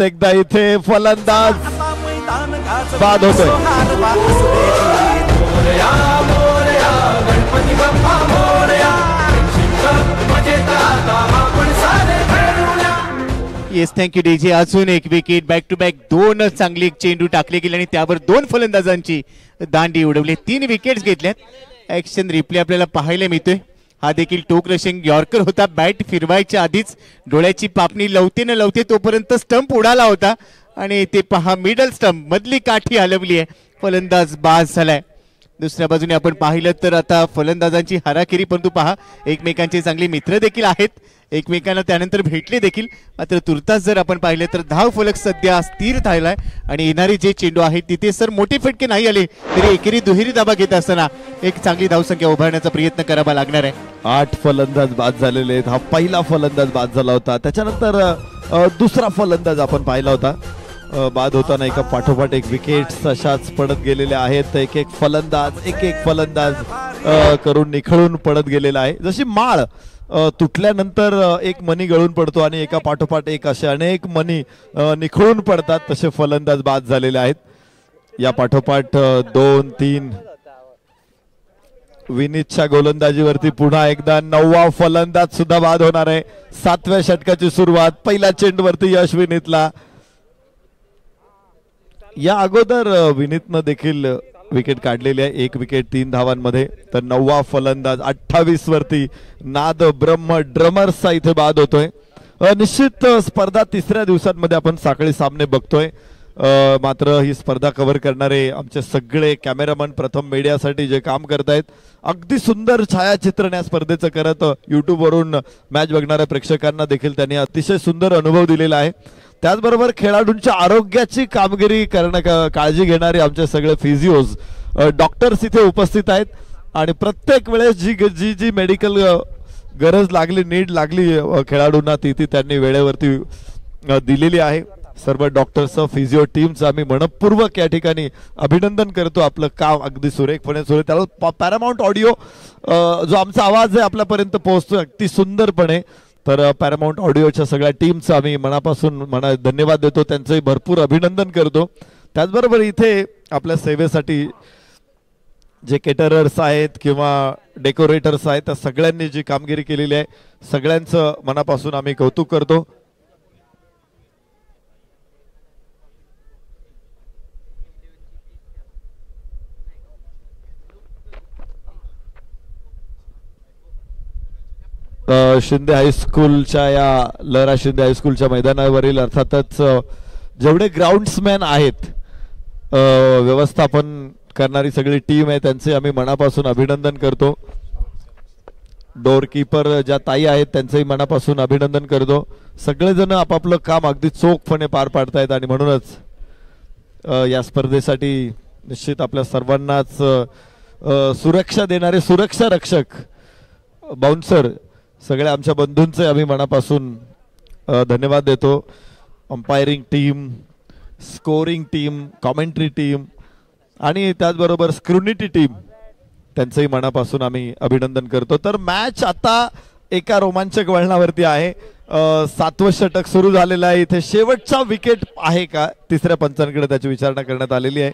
एकदा इथे फलंदाज बाद होतोय. Yes, thank you DJ. अजून एक विकेट. बॅक टू बॅक 2 चांगली चेंडू टाकले गेले आणि त्यावर 2 फलंदाजांची दांडी उडवली. 3 विकेट्स घेतल्यात. ऍक्शन रिप्ले आपल्याला पाहायला मिळतोय. हा देखील टो क्रशिंग यॉर्कर होता. बॅट फिरवायच्या आधीच डोळ्याची पापणी लवते न लवते तोपर्यंत स्टंप उडाला होता आणि ते पहा मिडल स्टंप मधली काठी हलवली आहे. फलंदाज बाद झालाय. दुसऱ्या बाजूने आपण पाहिलं तर आता फलंदाजांची हाराकिरी, परंतु पहा एकमेकांचे चांगले मित्र देखील आहेत. एकमेकांना त्यानंतर भेटले देखील. मात्र तुर्तास जर आपण पाहिले तर धाव फलक सध्या स्थिर राहिलाय आणि येणारे जे चेंडू आहेत तिथे सर मोठे फटके नाही आले तरी एकेरी दुहेरी धाबा घेत असताना एक चांगली धावसंख्या उभारण्याचा प्रयत्न करावा लागणार आहे. 8 फलंदाज बाद झालेले आहेत. हा पहिला फलंदाज बाद झाला होता. त्याच्यानंतर दुसरा फलंदाज आपण पाहिला होता बाद होताना एका पाठोपाठ एक विकेट्स अशाच पडत गेलेल्या आहेत. एक फलंदाज करून निखळून पडत गेलेला आहे. जशी माळ तुटल्यानंतर एक मणी गळून पडतो आणि एका पाठोपाठ एक असे अनेक मणी निखळून पडतात, तसे फलंदाज बाद झालेले आहेत. या पाठोपाठ 2-3 विनीतच्या गोलंदाजीवरती पुन्हा एकदा 9वा फलंदाज सुद्धा बाद होणार आहे. 7व्या षटकाची सुरुवात. पहिल्या चेंडूवरती यश विनीतला. या अगोदर विनीतनं देखील विकेट काढलेली आहे. 1 विकेट 3 धावांमध्ये. तर 9वा फलंदाज 28 वरती नाद ब्रह्म ड्रमर्सचा इथे बाद होतोय. निश्चित स्पर्धा 3ऱ्या दिवसांमध्ये आपण साखळी सामने बघतोय. मात्र ही स्पर्धा कव्हर करणारे आमचे सगळे कॅमेरामन प्रथम मीडियासाठी जे काम करतायत, अगदी सुंदर छायाचित्रण या स्पर्धेचं करत युट्यूब वरून मॅच बघणाऱ्या प्रेक्षकांना देखील त्यांनी अतिशय सुंदर अनुभव दिलेला आहे. त्याचबरोबर खेळाडूंच्या आरोग्याची कामगिरी काळजी घेणारे आमचे सगळे फिजिओज डॉक्टर्स इथे उपस्थित आहेत आणि प्रत्येक वेळेस जी मेडिकल गरज लागली, नीड लागली खेळाडूंना ती त्यांनी वेळेवरती दिलेली आहे. सर्व डॉक्टर्स फिजिओ टीमचं आम्ही मनपूर्वक या ठिकाणी अभिनंदन करतो. आपलं काम अगदी सुरेखपणे सुरू आहे. त्याला पॅरामाउंट ऑडिओ जो आमचा आवाज आहे आपल्यापर्यंत पोहोचतो अगदी सुंदरपणे. तर पॅरामाउंट ऑडिओच्या सगळ्या टीमचं आम्ही मनापासून धन्यवाद देतो, त्यांचंही भरपूर अभिनंदन करतो. त्याचबरोबर इथे आपल्या सेवेसाठी जे केटरर्स आहेत किंवा डेकोरेटर्स आहेत त्या सगळ्यांनी जी कामगिरी केलेली आहे सगळ्यांचं मनापासून आम्ही कौतुक करतो. शिंदे हायस्कूलच्या या लहरा शिंदे हायस्कूलच्या मैदानावरील अर्थातच जेवढे ग्राउंड्समॅन आहेत, व्यवस्थापन करणारी सगळी टीम आहे, त्यांचे आम्ही मनापासून अभिनंदन करतो. डोरकीपर ज्या ताई आहेत त्यांचंही मनापासून अभिनंदन करतो. सगळेजण आपापलं काम अगदी चोखपणे पार पाडतायत आणि म्हणूनच या स्पर्धेसाठी निश्चित आपल्या सर्वांनाच सुरक्षा देणारे सुरक्षा रक्षक बाउन्सर सगळ्या आमच्या बंधूंचे आम्ही मनापासून धन्यवाद देतो. Umpiring team, scoring team, commentary team आणि त्याचबरोबर स्क्रुनिटी टीम त्यांचंही मनापासून आम्ही अभिनंदन करतो. तर मॅच आता एका रोमांचक वळणावरती आहे. 7वं षटक सुरू झालेलं आहे. इथे शेवटचा विकेट आहे का तिसऱ्या पंचांकडे त्याची विचारणा करण्यात आलेली आहे.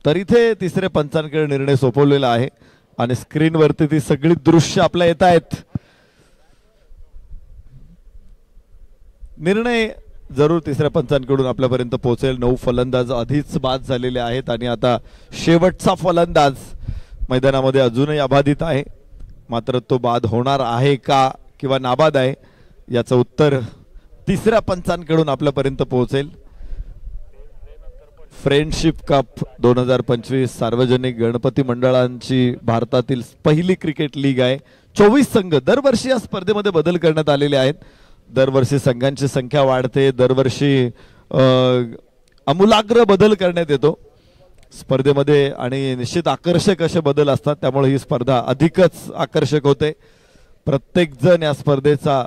तर इथे तिसऱ्या पंचांकडे निर्णय सोपवलेला आहे आणि स्क्रीनवरती ती सगळी दृश्य आपल्या येत आहेत. निर्णय जरूर तिसऱ्या पंचांकडून आपल्यापर्यंत पोहोचेल. 9 फलंदाज आधीच बाद झालेले आहेत आणि आता शेवटचा फलंदाज मैदानामध्ये अजूनही अबाधित आहे. मात्र तो बाद होणार आहे का किंवा नाबाद आहे याचं उत्तर तिसऱ्या पंचांकडून आपल्यापर्यंत पोहोचेल. फ्रेंडशिप कप 2025 सार्वजनिक गणपती मंडळांची भारतातील पहिली क्रिकेट लीग आहे. 24 संघ. दरवर्षी या स्पर्धेमध्ये बदल करण्यात आलेले आहेत. दरवर्षी संघांची संख्या वाढते, दरवर्षी आमूलाग्र बदल करण्यात येतो स्पर्धेमध्ये आणि निश्चित आकर्षक असे बदल असतात. त्यामुळे ही स्पर्धा अधिकच आकर्षक होते. प्रत्येक जण या स्पर्धेचा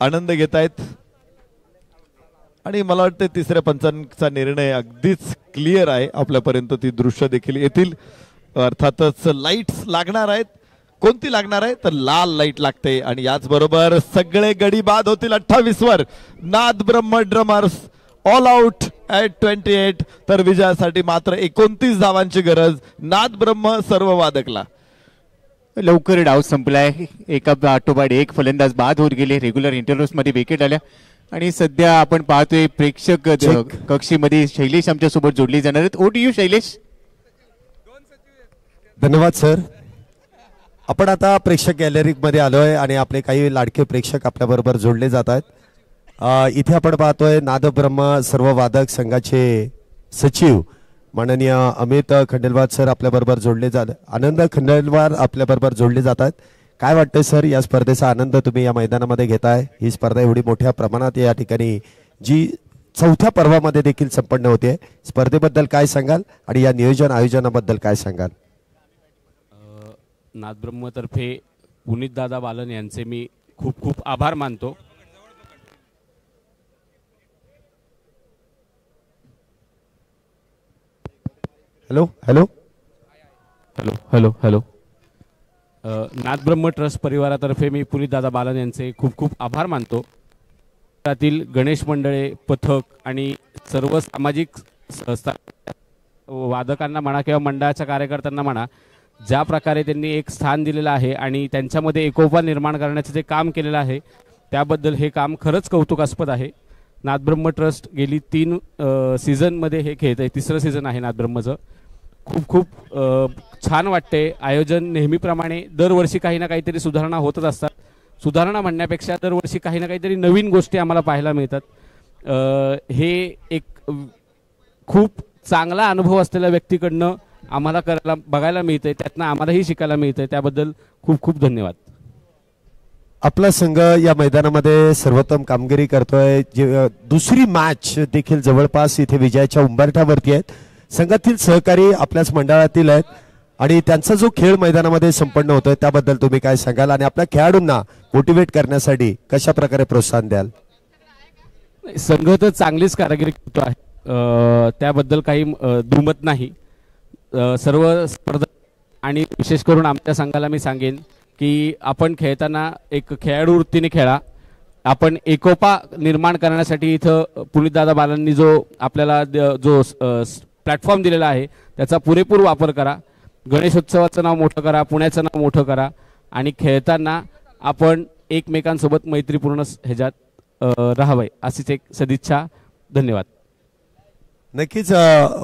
आनंद घेत आहेत आणि मला वाटतं तिसऱ्या पंचांचा निर्णय अगदीच क्लिअर आहे. आपल्यापर्यंत ती दृश्य देखील येतील. अर्थातच लाईट्स लागणार आहेत. कोणती लागणार आहे तर लाल लाईट लागते आणि याच बरोबर सगळे गडी बाद होतील 28 वर. नाद ब्रह्म ड्रमर्स ऑल आउट ॲट 28. तर विजयासाठी मात्र 29 धावांची गरज. नाद ब्रह्म सर्व वादकला. लवकर डाव संपलाय. एका पाठोपाठ एक फलंदाज बाद होत गेले. रेग्युलर इंटरव्ह्यूज मध्ये विकेट आल्या आणि सध्या आपण पाहतोय प्रेक्षक कक्षीमध्ये शैलेश आमच्या सोबत जोडले जाणार आहेत. Over to you Shailesh. धन्यवाद सर. आपण आता प्रेक्षक गॅलरीमध्ये आलोय आणि आपले काही लाडके प्रेक्षक आपल्याबरोबर जोडले जात आहेत. इथे आपण पाहतोय नादब्रह्म सर्व वादक संघाचे सचिव माननीय अमित खंडेलवाल सर आपल्याबरोबर जोडले जात. आनंद खंडेलवाल आपल्याबरोबर जोडले जात आहेत. काय वाटतंय सर या स्पर्धेचा आनंद तुम्ही या मैदानामध्ये घेताय? ही स्पर्धा एवढी मोठ्या प्रमाणात या ठिकाणी जी 4थ्या पर्वामध्ये देखील संपन्न होते, स्पर्धेबद्दल काय सांगाल आणि या नियोजन आयोजनाबद्दल काय सांगाल? नादब्रह्मतर्फे पुनीत दादा बालन यांचे मी खूप खूप आभार मानतो. Hello hello hello hello hello. Nadbrahma trust परिवारातर्फे मी पुनीत दादा बालन यांचे खूप खूप आभार मानतो. त्यातील गणेश मंडळे, पथक आणि सर्व सामाजिक वादकांना म्हणा किंवा मंडळाच्या कार्यकर्त्यांना म्हणा, ज्या प्रकारे त्यांनी एक स्थान दिलेलं आहे आणि त्यांच्यामध्ये एकोपा निर्माण करण्याचं जे काम केलेलं आहे त्याबद्दल हे काम खरंच कौतुकास्पद आहे. नादब्रह्म ट्रस्ट गेली 3 सीझनमध्ये हे खेळत आहे. 3रं सीझन आहे नादब्रह्मचं. खूप खूप छान वाटते. आयोजन नेहमीप्रमाणे दरवर्षी काही ना काहीतरी सुधारणा होतच असतात. सुधारणा म्हणण्यापेक्षा दरवर्षी काही ना काहीतरी नवीन गोष्टी आम्हाला पाहायला मिळतात. हे एक खूप चांगला अनुभव असलेल्या व्यक्तीकडनं आम्हाला करायला बघायला मिळतंय, त्यातनं आम्हालाही शिकायला मिळतंय. त्याबद्दल खूप खूप धन्यवाद. आपला संघ या मैदानामध्ये सर्वोत्तम कामगिरी करतोय. दुसरी मॅच देखील जवळपास इथे विजयाच्या उंबरठ्यावरती आहेत. संघातील सहकारी आपल्याच मंडळातील आहेत. आणि त्यांचा जो खेळ मैदानामध्ये संपन्न होतोय त्याबद्दल तुम्ही काय सांगाल आणि आपल्या खेळाडूंना मोटिवेट करण्यासाठी कशा प्रकारे प्रोत्साहन द्याल? संघ तर चांगलीच कारागिरी करतो आहे, त्याबद्दल काही दुमत नाही. सर्व स्पर्धा आणि विशेष करून आमच्या संघाला मी सांगेन की आपण खेळताना एक खेळाडू वृत्तीने खेळा. आपण एकोपा निर्माण करण्यासाठी इथं पुनीतदादा बालांनी जो आपल्याला जो प्लॅटफॉर्म दिलेला आहे त्याचा पुरेपूर वापर करा. गणेशोत्सवाचं नाव मोठं करा, पुण्याचं नाव मोठं करा आणि खेळताना आपण एकमेकांसोबत मैत्रीपूर्ण ह्याच्यात राहावे अशीच एक सदिच्छा. धन्यवाद. नक्कीच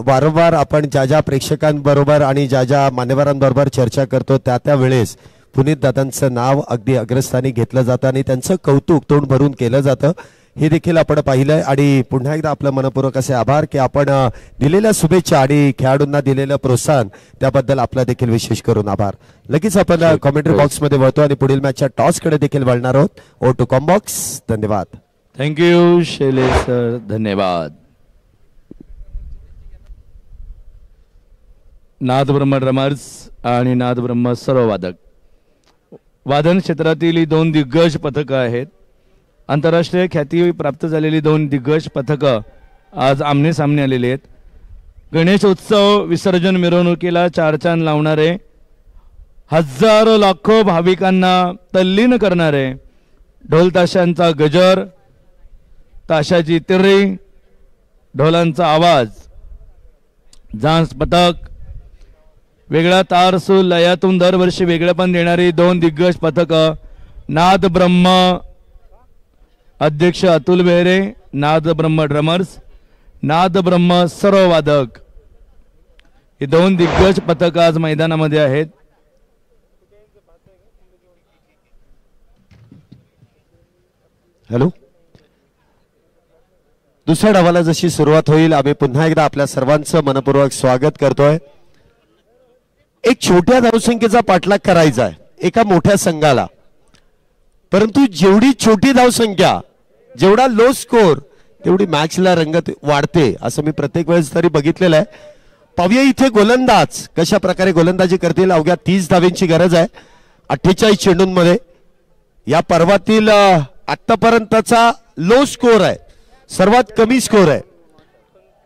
वारंवार आपण ज्या ज्या प्रेक्षकांबरोबर आणि ज्या ज्या मान्यवरांबरोबर चर्चा करतो त्या वेळेस पुनीत दादांचं नाव अगदी अग्रस्थानी घेतलं जातं आणि त्यांचं कौतुक तोंड भरून केलं जातं हे देखील आपण पाहिलंय. आणि पुन्हा एकदा आपलं मनपूर्वक असे आभार की आपण दिलेल्या शुभेच्छा आणि खेळाडूंना दिलेलं प्रोत्साहन त्याबद्दल आपला देखील विशेष करून आभार. लगेच आपण कॉमेंट्री बॉक्समध्ये वळतो आणि पुढील मॅचच्या टॉसकडे देखील वळणार आहोत. Over to com box. धन्यवाद. थँक्यू शैलेश सर, धन्यवाद. नादब्रह्म ड्रमर्स आणि नादब्रह्म सर्व वादक वादन क्षेत्रातील ही दोन दिग्गज पथकं आहेत. आंतरराष्ट्रीय ख्याती प्राप्त झालेली दोन दिग्गज पथकं आज आमने सामने आलेली आहेत. गणेशोत्सव विसर्जन मिरवणुकीला चारचान लावणारे, हजारो लाखो भाविकांना तल्लीन करणारे, ढोल ताशांचा गजर, ताशाची तिर्री, ढोलांचा आवाज, झांज पथक, वेगळा तार सूर लयातून दरवर्षी वेगळेपण देणारी दोन दिग्गज पथकं. नाद ब्रह्म अध्यक्ष अतुल बेहरे, नाद ब्रह्म ड्रमर्स, नाद ब्रह्म सर्व वादक, हे दोन दिग्गज पथक आज मैदानामध्ये आहेत. हॅलो. दुसऱ्या डावाला जशी सुरुवात होईल आम्ही पुन्हा एकदा आपल्या सर्वांचं मनपूर्वक स्वागत करतोय. एक छोट्या धावसंख्येचा पाठलाग करायचा आहे एका मोठ्या संघाला, परंतु जेवढी छोटी धावसंख्या, जेवढा लो स्कोर, तेवढी मॅचला रंगत वाढते असं मी प्रत्येक वेळेस तरी बघितलेलं आहे. पाहूया इथे गोलंदाज कशा प्रकारे गोलंदाजी करतील. अवघ्या 30 धावेंची गरज आहे 48 चेंडूंमध्ये. या पर्वातील आतापर्यंतचा लो स्कोर आहे, सर्वात कमी स्कोर आहे,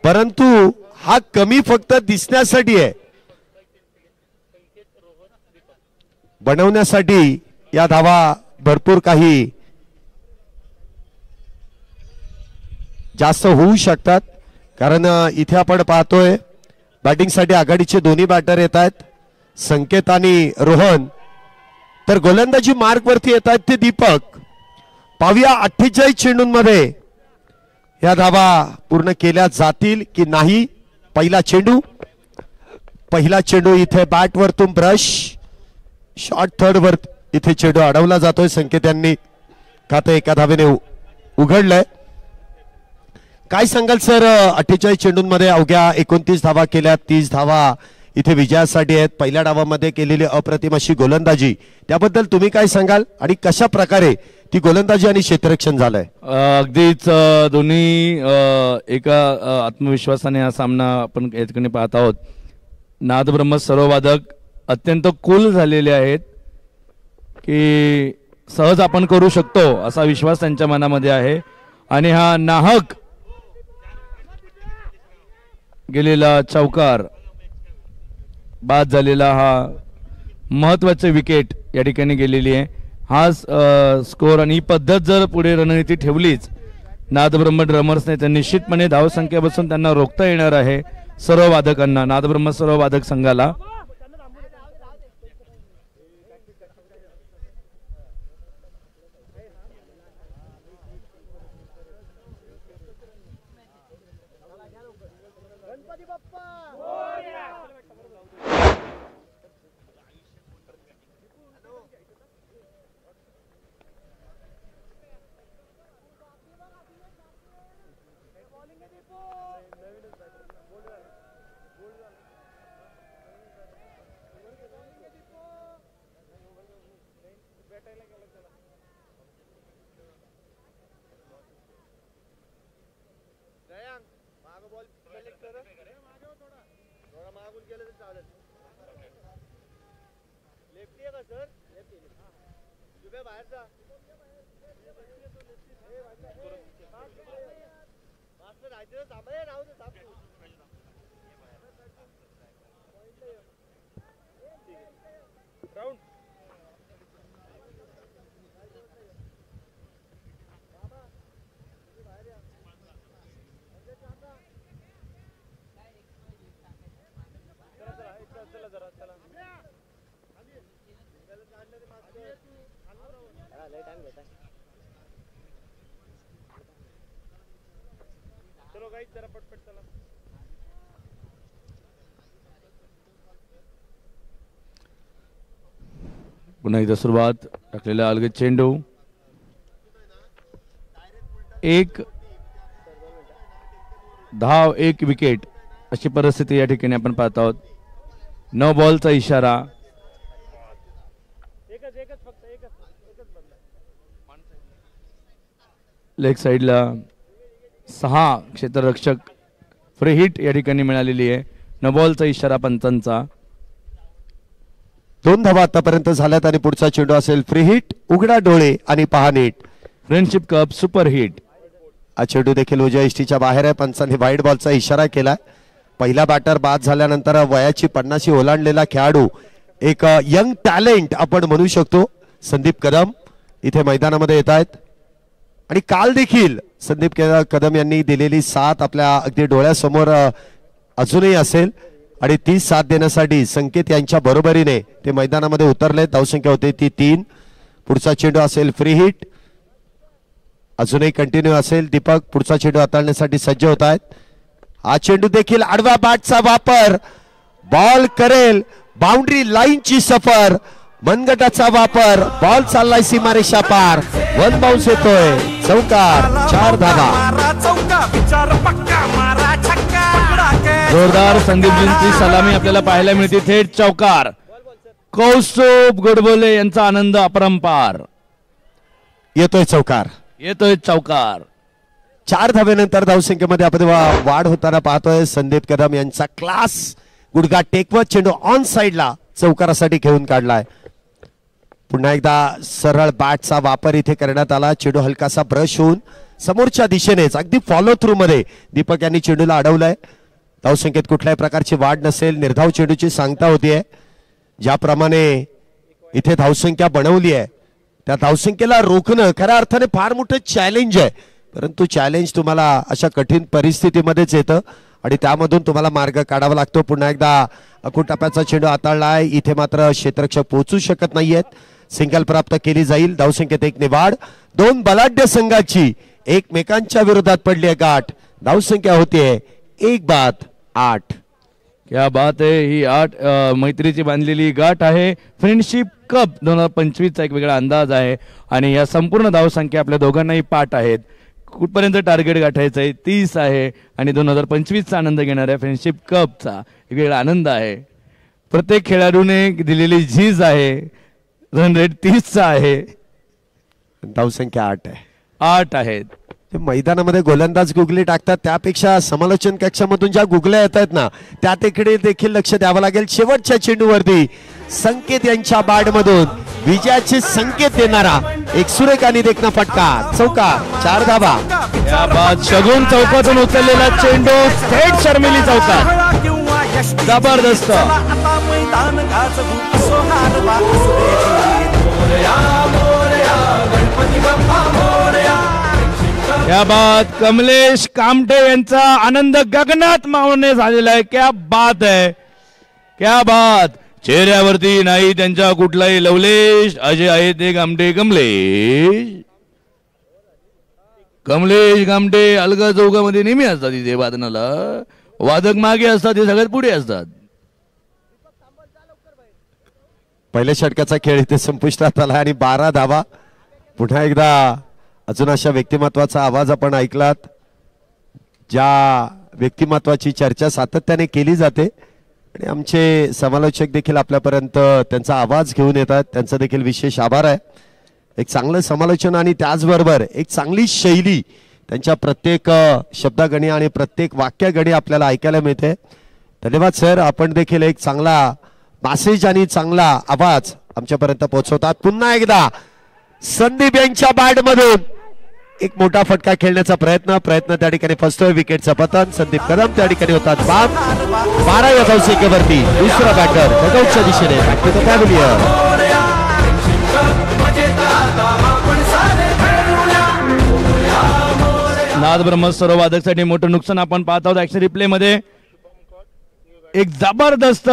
परंतु हा कमी फक्त दिसण्यासाठी आहे, बनवण्यासाठी या धावा भरपूर काही जास्त होऊ शकतात. कारण इथे आपण पाहतोय बॅटिंगसाठी आघाडीचे दोन्ही बॅटर येत आहेत, संकेत आणि रोहन. तर गोलंदाजी मार्क वरती येत आहेत ते दीपक. पाहूया 48 चेंडूंमध्ये या धावा पूर्ण केल्या जातील की नाही. पहिला चेंडू इथे बॅट वरतून ब्रश, शॉर्ट थर्ड वर इथे चेंडू अडवला जातोय. संकेत यांनी खातं एका धावेने उघडलंय. काय सांगाल सर, 48 चेंडूंमध्ये अवघ्या 29 धावा केल्या, 30 धावा इथे विजयासाठी आहेत. पहिल्या डावामध्ये केलेली अप्रतिम अशी गोलंदाजी, त्याबद्दल तुम्ही काय सांगाल आणि कशा प्रकारे ती गोलंदाजी आणि क्षेत्ररक्षण झालंय? अगदीच दोन्ही एका आत्मविश्वासाने हा सामना आपण या ठिकाणी पाहत आहोत. नादब्रह्म सर्व वादक अत्यंत कूल झालेले आहेत की सहज आपण करू शकतो असा विश्वास त्यांच्या मनामध्ये आहे. आणि हा नाहक गेलेला चौकार, बाद झालेला हा महत्वाचे विकेट या ठिकाणी गेलेली आहे. हा स्कोर आणि ही पद्धत जर पुढे रणनीती ठेवलीच नादब्रह्म ड्रमर्सने तर निश्चितपणे धावसंख्या बसून त्यांना रोखता येणार आहे सर्व वादकांना, नादब्रह्म सर्व वादक संघाला. पुन्हा एकदा सुरुवात. टाकलेला अलगद चेंडू. एक धाव एक विकेट अशी परिस्थिती या ठिकाणी आपण पाहत आहोत. 9 बॉलचा इशारा. लेग साइडला 6 क्षेत्ररक्षक. फ्री हिट या ठिकाणी मिळालेली आहे. 9 बॉलचा इशारा पंचांचा. 2 धावा आतापर्यंत झाल्यात आणि पुढचा चेंडू असेल फ्री हिट. उघडा डोळे आणि पहा नीट. Friendship cup super hit. हा चेंडू देखील उजव्या इष्टीच्या बाहेर आहे. पंचांनी वाईट बॉलचा इशारा केला. पहिला बॅटर बाद झाल्यानंतर वयाची 50 ओलांडलेला खेळाडू, एक यंग टॅलेंट आपण म्हणू शकतो, संदीप कदम इथे मैदानामध्ये येत आहेत. आणि काल देखील संदीप कदम यांनी दिलेली साथ आपल्या अगदी डोळ्यासमोर अजूनही असेल आणि ती साथ देण्यासाठी संकेत यांच्या बरोबरीने ते मैदानामध्ये उतरले. धावसंख्या होते ती 3. पुढचा चेंडू असेल फ्री हिट. अजूनही कंटिन्यू असेल. दीपक पुढचा चेंडू हाताळण्यासाठी सज्ज होत आहेत. हा चेंडू देखील आडवा बॅटचा वापर. बॉल करेल बाउंड्री लाईनची सफर. मनगटाचा वापर. बॉल चाललाय सीमारेषा पार. 1 बाउन्स येतोय. चौकार. 4 धावा. जोरदार संदीपजींची सलामी आपल्याला पाहायला मिळते. थेट चौकार. कौस्तुभ गोडबोले यांचा आनंद अपरंपार. येतोय चौकार. येतोय चौकार. 4 धावेनंतर धावसंख्येमध्ये आपण वाढ होताना पाहतोय. संदीप कदम यांचा क्लास. गुडघा टेकवत चेंडू ऑन साइडला चौकारासाठी घेऊन काढलाय. पुन्हा एकदा सरळ बॅटचा वापर इथे करण्यात आला. चेंडू हलकासा ब्रश होऊन समोरच्या दिशेनेच अगदी फॉलो थ्रू मध्ये दीपक यांनी चेंडूला अडवलंय. धावसंख्येत कुठल्याही प्रकारची वाढ नसेल. निर्धाव चेंडूची सांगता होतीये. ज्याप्रमाणे इथे धावसंख्या बनवली आहे त्या धावसंख्येला रोखणं खऱ्या अर्थाने फार मोठं चॅलेंज आहे. परंतु चॅलेंज तुम्हाला अशा कठीण परिस्थितीमध्येच येतं आणि त्यामधून तुम्हाला मार्ग काढावा लागतो. पुन्हा एकदा अकुटप्प्याचा चेंडू हाताळलाय. इथे मात्र क्षेत्ररक्षक पोहोचू शकत नाहीयेत. सिंगल प्राप्त केली जाईल. धावसंख्येत 1 ने वाढ. 2 बलाढ्य संघाची एकमेकांच्या विरोधात पडली आहे गाठ. धावसंख्या होतीये 1-8. क्या बात आहे. ही 8 मैत्रीची बांधलेली गाठ आहे. फ्रेंडशिप कप 2025 चा एक वेगळा अंदाज आहे आणि या संपूर्ण धावसंख्या आपल्या दोघांनाही पाठ आहेत. कुठपर्यंत टार्गेट गाठायचं आहे 30 आहे आणि 2025 चा आनंद घेणार आहे. फ्रेंडशिप कपचा एक वेगळा आनंद आहे. प्रत्येक खेळाडूने दिलेली झीज आहे. रन रेट 30 चा आहे. धावसंख्या 8 आहे. 8 आहेत. मैदानामध्ये गोलंदाज गुगली टाकतात त्यापेक्षा समालोचन कक्षामधून ज्या गुगल्या येत आहेत ना त्या तिकडे देखील लक्ष द्यावं लागेल. शेवटच्या चेंडूवरती संकेत यांच्या बॅट मधून विजयाचे संकेत देणारा एक सुरेख आणि देखना फटका. चौकार. 4 धावा. या बाद शगुन चौकातून उचललेला चेंडू थेट शर्मिली चौकात. जबरदस्त. क्या बात. कमलेश कामटे यांचा आनंद गगनात मावणे झालेला आहे. क्या बात आहे. क्या बात. चेहऱ्यावरती नाही त्यांच्या कुठलाही लवलेश. अजय आहे ते कामटे कमलेश कामटे अलगा चौकामध्ये नेहमी असतात. इथे वादनाला वादक मागे असतात. ते सगळ्यात पुढे असतात. पहिल्या षटकाचा खेळ इथे संपुष्टात आला आणि 12 धावा. पुन्हा एकदा अजून अशा व्यक्तिमत्वाचा आवाज आपण ऐकलात ज्या व्यक्तिमत्वाची चर्चा सातत्याने केली जाते आणि आमचे समालोचक देखील आपल्यापर्यंत त्यांचा आवाज घेऊन येतात. त्यांचा देखील विशेष आभार आहे. एक चांगलं समालोचन आणि त्याचबरोबर एक चांगली शैली त्यांच्या प्रत्येक शब्दागणी आणि प्रत्येक वाक्यागणी आपल्याला ऐकायला मिळते. धन्यवाद सर. आपण देखील एक चांगला मेसेज आणि चांगला आवाज आमच्यापर्यंत पोहोचवतात. पुन्हा एकदा संदीप यांच्या बॅट मधून एक मोठा फटका खेळण्याचा प्रयत्न त्या ठिकाणी फसतोय. विकेटचं पतन. संदीप कदम त्या ठिकाणी होतात बाद. 12 या धावसंख्येवरती दुसरा बॅटर डगआउटच्या दिशेने बॅक टू द पॅव्हिलियन. नाद ब्रह्म सर्व वादकसाठी मोठं नुकसान आपण पाहत आहोत. ऍक्शन रिप्ले मध्ये एक जबरदस्त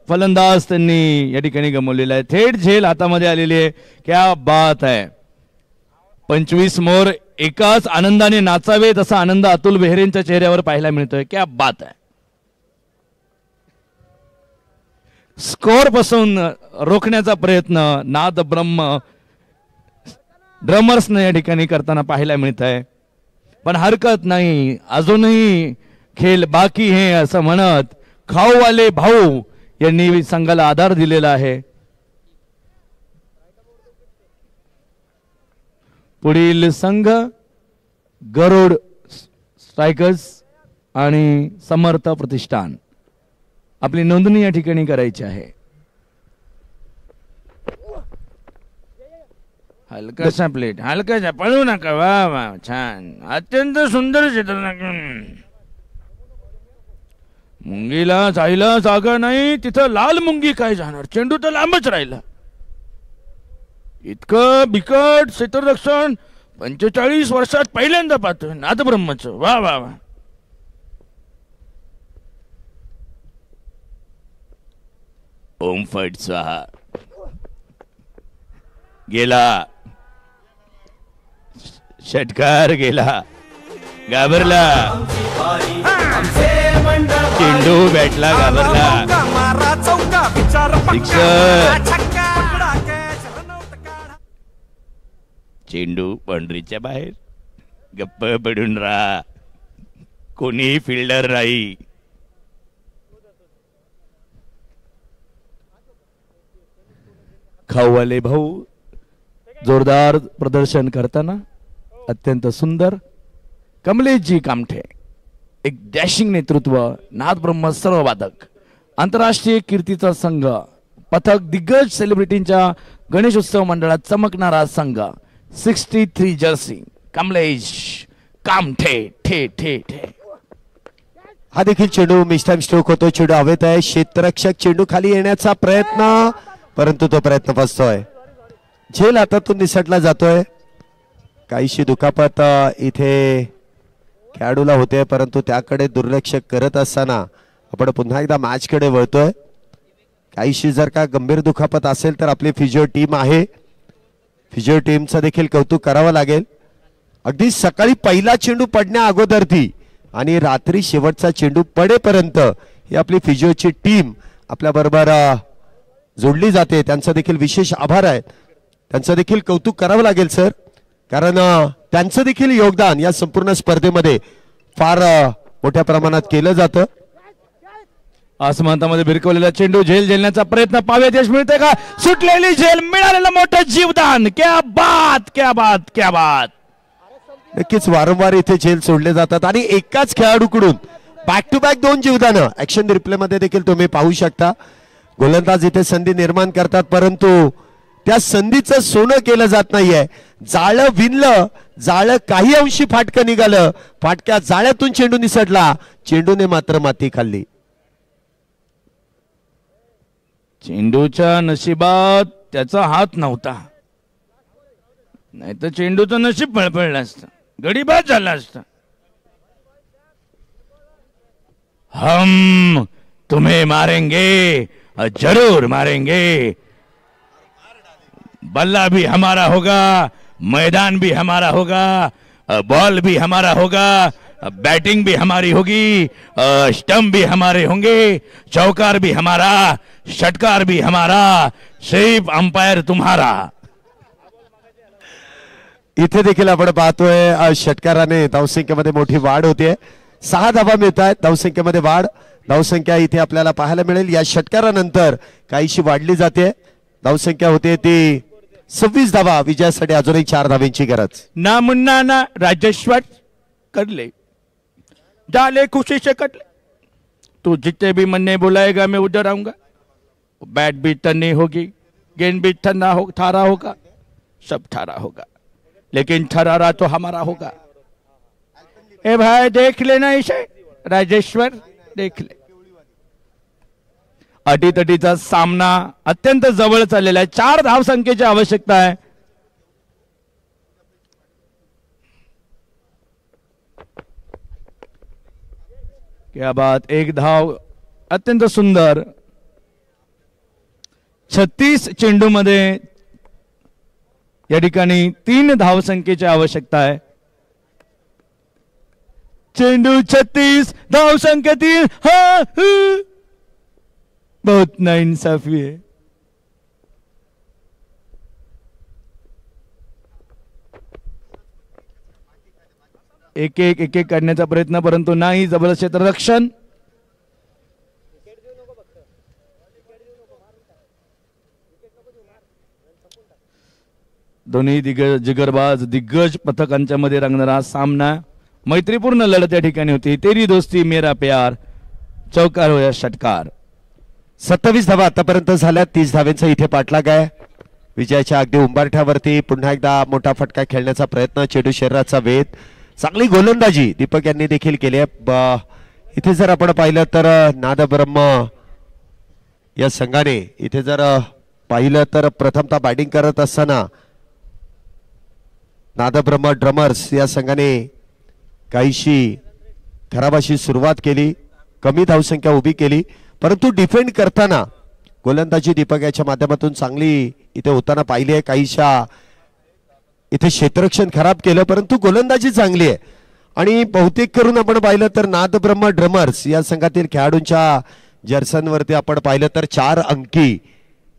फलंदाज त्यांनी या ठिकाणी गमावलेला आहे. थेट झेल हातामध्ये आलेली आहे. क्या बात आहे. 25 मोर एकाच आनंदाने नाचावे तसा आनंद अतुल बेहरेंच्या चेहऱ्यावर पाहायला मिळतोय. क्या बात आहे. स्कोर पासून रोखण्याचा प्रयत्न नाद ब्रह्म ड्रमर्सने या ठिकाणी करताना पाहायला मिळत आहे. पण हरकत नाही, अजूनही खेळ बाकी है असं म्हणत खाऊवाले भाऊ यांनी संघाला आधार दिलेला आहे. पुढील संघ गरुड स्ट्रायकर्स आणि समर्थ प्रतिष्ठान. आपली नोंदणी या ठिकाणी करायची आहे. हलकासा प्लेट, हलकासा, पळू नका. वा वा, छान, अत्यंत सुंदर क्षेत्र. मुंगीला जायला जागा नाही, तिथं लाल मुंगी काय जाणार. चेंडू तर लांबच राहिला. इतकं बिकट क्षेत्ररक्षण 45 वर्षात पहिल्यांदा पाहतोय नादब्रह्मच. वा वा वा. ओम फट स्वाहा. गेला षटकार, गेला, घाबरला चेंडू, बॅटला घाबरला. चेंडू बाउंड्रीच्या बाहेर. गप्प पडून राहा, कोणी फिल्डर नाही. खाऊवाले भाऊ जोरदार प्रदर्शन करताना अत्यंत सुंदर. कमलेशजी कामठे एक डॅशिंग नेतृत्व. नाद ब्रह्म सर्व वादक. आंतरराष्ट्रीय कीर्तीचा संघ. पथक दिग्गज सेलिब्रिटींच्या गणेशोत्सव मंडळात चमकणारा संघ. 63 जर्सी कमलेश कामठे. ठे ठे ठे. हा देखील चेंडू मिस्टाईम स्ट्रोक होतो. चेंडू हवेत आहे. क्षेत्ररक्षक चेंडू खाली येण्याचा प्रयत्न, परंतु तो प्रयत्न फसतोय. झेल हातातून निसटला जातोय. काहीशी दुखापत इथे खेळाडूला होते, परंतु त्याकडे दुर्लक्ष करत असताना आपण पुन्हा एकदा मॅच कडे वळतोय. काहीशी जर का गंभीर दुखापत असेल तर आपली फिजिओ टीम आहे. फिजिओ टीमचं देखील कौतुक करावं लागेल. अगदी सकाळी पहिला चेंडू पडण्या अगोदर ती आणि रात्री शेवटचा चेंडू पडेपर्यंत ही आपली फिजिओची टीम आपल्या बरोबर जोडली जाते. त्यांचा देखील विशेष आभार आहे. त्यांचं देखील कौतुक करावं लागेल सर, कारण त्यांचं देखील योगदान या संपूर्ण स्पर्धेमध्ये फार मोठ्या प्रमाणात केलं जातं. आसमानामध्ये भिरकवलेला चेंडू झेल झेलण्याचा प्रयत्न. पाहावे यश मिळते का. सुटलेली झेल, मिळालेलं मोठं जीवदान. क्या बात, क्या बात, क्या बात. नक्कीच वारंवार इथे झेल सोडले जातात आणि एकाच खेळाडूकडून बॅक टू बॅक 2 जीवदानं. ऍक्शन रिप्ले मध्ये देखील तुम्ही पाहू शकता. गोलंदाज इथे संधी निर्माण करतात, परंतु त्या संधीचं सोनं केलं जात नाहीये. जाळं विणलं, जाळं काही अंशी फाटकं निघालं. फाटक्या जाळ्यातून चेंडू निसटला. चेंडूने मात्र माती खाल्ली. चेंडूच्या नशिबात त्याचा हात नव्हता, नाही तर चेंडूचं नशीब पळपळलं असतं, गडीबाद झाला असता. हम तुम्हें मारेंगे, जरूर मारेंगे. बल्ला भी हमारा होगा, मैदान भी हमारा होगा, बॉल भी हमारा होगा, बैटिंग भी हमारी होगी, स्टंप भी हमारे होंगे, चौकार भी हमारा, षटकार भी हमारा, सिर्फ अंपायर तुम्हारा. इथे देखील आपण पाहतोय षटकाराने धावसंख्येमध्ये मोठी वाढ होते. 6 धावा मिळत आहेत. धावसंख्येमध्ये वाढ. धावसंख्या इथे आपल्याला पाहायला मिळेल. या षटकारानंतर काहीशी वाढली जाते. धावसंख्या होते ती 26 धावा. विजयासाठी अजूनही 4 धावांची गरज. ना मुन्ना ना राजेश्वर कर ले, डाले खुशी से कर ले. तू जितने भी मन ने बुलाएगा मैं उधर आऊंगा. बैट भी टर्नी होगी, गेंद भी ठारा होगा, सब ठारा होगा, लेकिन ठरारा तो हमारा होगा। ए भाई देख लेना इसे राजेश्वर, देख ले। अटीतटीचा सामना अत्यंत जवळ चाललेला आहे, 4 धावसंख्येची आवश्यकता आहे। क्या बात, 1 धाव, अत्यंत सुंदर। 36 चेंडू मध्ये या ठिकाणी 3 धावसंख्येची आवश्यकता आहे। चेंडू 36, धावसंख्या 3। हाँ, बहुत नाइंसाफी है। एक एक करण्याचा प्रयत्न, परंतु नाही, जबरदस्त क्षेत्ररक्षण। दोन्ही जिगरबाज दिग्गज पथकांच्या मध्ये रंगणारा सामना, मैत्रीपूर्ण लढत या ठिकाणी होती। तेरी दोस्ती मेरा प्यार, चौकार हो या षटकार। 27 धावा आतापर्यंत झाल्या, 30 धावांचा इथे पाठलाग आहे। विजयाच्या अगदी उंबरठ्यावरती पुन्हा एकदा मोठा फटका खेळण्याचा प्रयत्न, चेंडू शरीराचा वेध, चांगली गोलंदाजी दीपक यांनी देखील केली आहे। इथे जर आपण पाहिलं तर नादब्रह्म या संघाने इथे जर पाहिलं तर प्रथमतः बॅटिंग करत असताना नादब्रह्म ड्रमर्स या संघाने काहीशी खराब अशी सुरुवात केली, कमी धावसंख्या उभी केली, परंतु डिफेंड करताना गोलंदाजी दीपक याच्या माध्यमातून चांगली इथे होताना पाहिली आहे। काहीशा इथे क्षेत्ररक्षण खराब केलं, परंतु गोलंदाजी चांगली आहे। आणि बहुतेक करून आपण पाहिलं तर नादब्रह्म ड्रमर्स या संघातील खेळाडूंच्या जर्सनवरती आपण पाहिलं तर 4 अंकी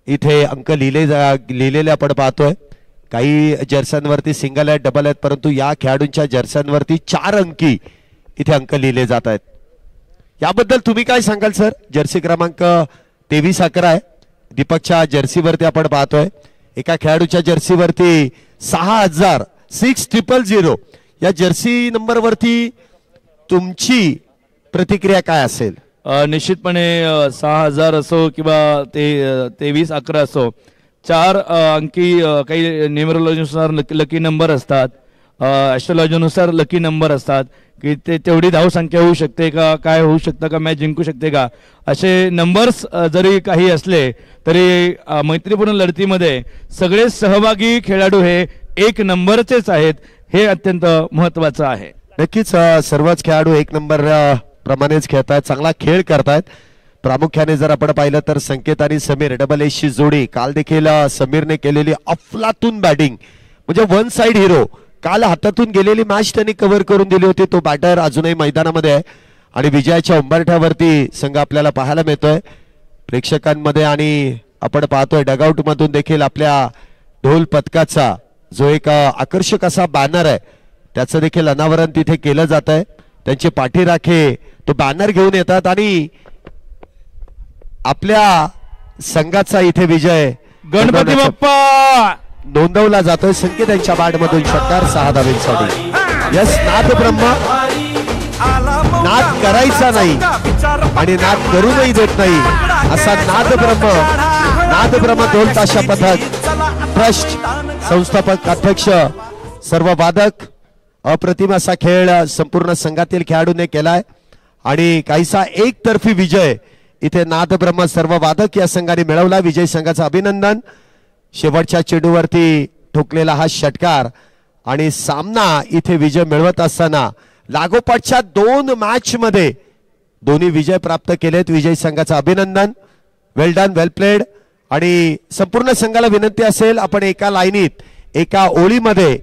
इथे अंक लिहिलेले आपण पाहतोय। काही जर्सनवरती सिंगल आहेत, डबल आहेत, परंतु या खेळाडूंच्या जर्सनवरती 4 अंकी इथे अंक लिहिले जात आहेत। याबद्दल तुम्ही काय सांगाल सर? जर्सी क्रमांक 23-11 आहे दीपकच्या जर्सीवरती आपण पाहतोय। एका खेळाडूच्या जर्सीवरती 6000 या जर्सी नंबरवरती तुमची प्रतिक्रिया काय असेल? निश्चितपणे 6000 असो किंवा 23-11 असो, 4 अंकी काही न्यूमरोलॉजीनुसार लकी नंबर असतात, ॲस्ट्रोलॉजीनुसार लकी नंबर असतात की तेवढी धावसंख्या होऊ शकते का, काय होऊ शकतं का, मॅच जिंकू शकते का, असे नंबर्स जरी काही असले तरी मैत्रीपूर्ण लढतीमध्ये सगळे सहभागी खेळाडू हे 1 नंबरचेच आहेत, हे अत्यंत महत्वाचं आहे। नक्कीच सर्वच खेळाडू 1 नंबर प्रमाणेच खेळतायत, चांगला खेळ करतायत। प्रामुख्याने जर आपण पाहिलं तर संकेत आणि समीर डबल एसची जोडी, काल देखील समीरने केलेली अफलातून बॅटिंग, म्हणजे 1 साइड हिरो, काल हातातून गेलेली मॅच त्यांनी कव्हर करून दिली होती। तो बॅटर अजूनही मैदानामध्ये आहे आणि विजयाच्या उंबरठ्यावरती संघ आपल्याला पाहायला मिळतोय प्रेक्षकांमध्ये। आणि आपण पाहतोय डगआउट मधून देखील आपल्या ढोल पथकाचा जो एक आकर्षक असा बॅनर आहे त्याचं देखील अनावरण तिथे केलं जात आहे। त्यांचे पाठीराखे तो बॅनर घेऊन येतात आणि आपल्या संघाचा इथे विजय गणपती बाप्पा नोंदवला जातोय। संकेत यांच्या बॅट मधून षटकार 6 धावेंसाठी। यस, नादब्रह्म नाद करायचा नाही आणि नाद करूनही देत नाही असा नादब्रह्म ढोल ताशा पथक ट्रस्ट संस्थापक अध्यक्ष सर्व वादक, अप्रतिम असा खेळ संपूर्ण संघातील खेळाडूंनी केलाय आणि काहीसा एकतर्फी विजय इथे नादब्रह्म सर्व वादक या संघाने मिळवला। विजय संघाचं अभिनंदन। शेवटच्या चेंडूवरती ठोकलेला हा षटकार आणि सामना इथे विजय मिळवत असताना लागोपाठच्या 2 मॅच मध्ये दोन्ही विजय प्राप्त केलेत। विजय संघाचं अभिनंदन, वेल डन, वेल प्लेड। आणि संपूर्ण संघाला विनंती असेल आपण एका लाईनीत एका ओळीमध्ये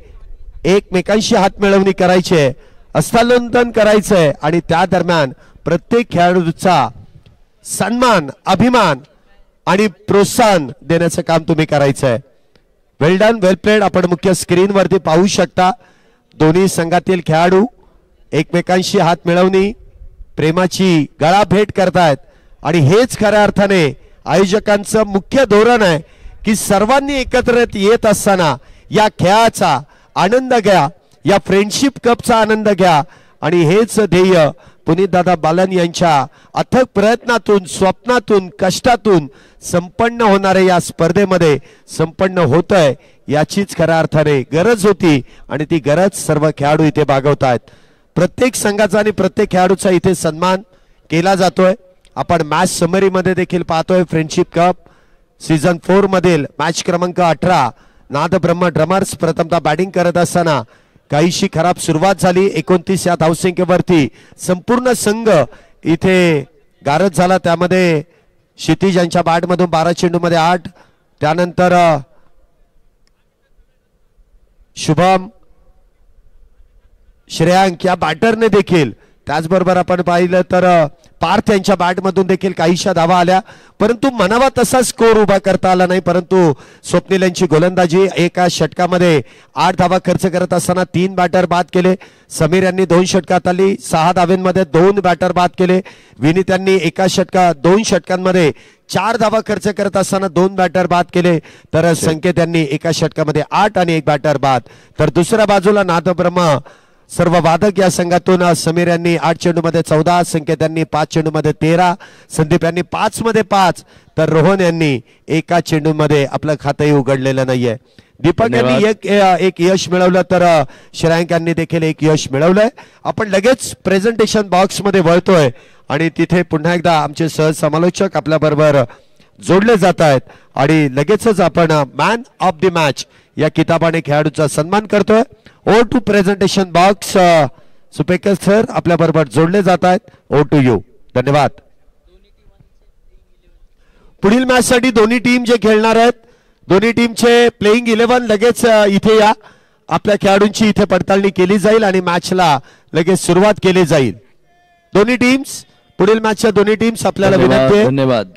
एकमेकांशी हात मिळवणी करायची आहे, हस्तांदोलन करायचंय आणि त्या दरम्यान प्रत्येक खेळाडूचा सन्मान, अभिमान आणि प्रोत्साहन देण्याचं काम तुम्ही करायचंय। वेल डन, वेल प्लेड। आपण मुख्य स्क्रीन वरती पाहू शकता दोन्ही संघातील खेळाडू एकमेकांशी हात मिळवणी, प्रेमाची गळा भेट करतायत आणि हेच खऱ्या अर्थाने आयोजकांचं मुख्य धोरण आहे की सर्वांनी एकत्र येत असताना या खेळाचा आनंद घ्या, या फ्रेंडशिप कपचा आनंद घ्या आणि हेच ध्येय पुनीतदादा बालन यांच्या अथक प्रयत्नातून, स्वप्नातून, कष्टातून संपन्न होणाऱ्या या स्पर्धेमध्ये संपन्न होतंय, याचीच खऱ्या अर्थाने गरज होती आणि ती गरज सर्व खेळाडू इथे बागवतायत. प्रत्येक संघाचा आणि प्रत्येक खेळाडूचा इथे सन्मान केला जातोय. आपण मॅच समरी मध्ये देखील पाहतोय. फ्रेंडशिप कप सीझन 4 मधील मॅच क्रमांक 18 नादब्रह्म ड्रमर्स प्रथमतः बॅटिंग करत असताना काहीशी खराब सुरुवात झाली. 29 या धावसंख्येवरती संपूर्ण संघ इथे गारद झाला. त्यामध्ये क्षितिज यांच्या बॅटमधून 12 चेंडूमध्ये 8, त्यानंतर शुभम, श्रेयांक या बॅटरने देखील, त्याचबरोबर आपण पाहिलं तर पार्थ यांच्या बॅटमधून देखील काहीशा धावा आल्या, परंतु मनावा तसा स्कोर उभा करता आला नाही. परंतु स्वप्नील यांची गोलंदाजी, एका षटकामध्ये 8 धावा खर्च करत असताना 3 बॅटर बाद केले. समीर यांनी 2 षटकात आली, 6 धावांमध्ये 2 बॅटर बाद केले. विनीत यांनी 2 षटकांमध्ये 4 धावा खर्च करत असताना 2 बॅटर बाद केले. तर संकेत यांनी एका षटकामध्ये 8 आणि 1 बॅटर बाद. तर दुसऱ्या बाजूला नादब्रह्म सर्व वादक या संघातून समीर यांनी 8 चेंडूमध्ये 14, संकेत यांनी 5 चेंडूमध्ये 13, संदीप यांनी 5 मध्ये 5, तर रोहन यांनी एका चेंडूमध्ये आपलं खातंही उघडलेलं नाहीये. दीपक यांनी एक यश मिळवलं, तर श्रेयांक यांनी देखील एक यश मिळवलंय. आपण लगेच प्रेझेंटेशन बॉक्स मध्ये वळतोय आणि तिथे पुन्हा एकदा आमचे सह समालोचक आपल्या बरोबर जोडले जात आहेत आणि लगेचच आपण मॅन ऑफ द मॅच या किताबाने खेळाडूचा सन्मान करतोय. Over to presentation box Supekar sir आपल्या बरोबर जोडले जात आहेत. Over to you. धन्यवाद. पुढील मॅच साठी दोन्ही टीम जे खेळणार आहेत, दोन्ही टीमचे प्लेइंग 11 लगेच इथे या. आपल्या खेळाडूंची इथे पडताळणी केली जाईल आणि मॅचला लगेच सुरुवात केली जाईल. दोन्ही टीम्स, पुढील मॅचच्या दोन्ही टीम्स आपल्याला विनंती आहे. धन्यवाद.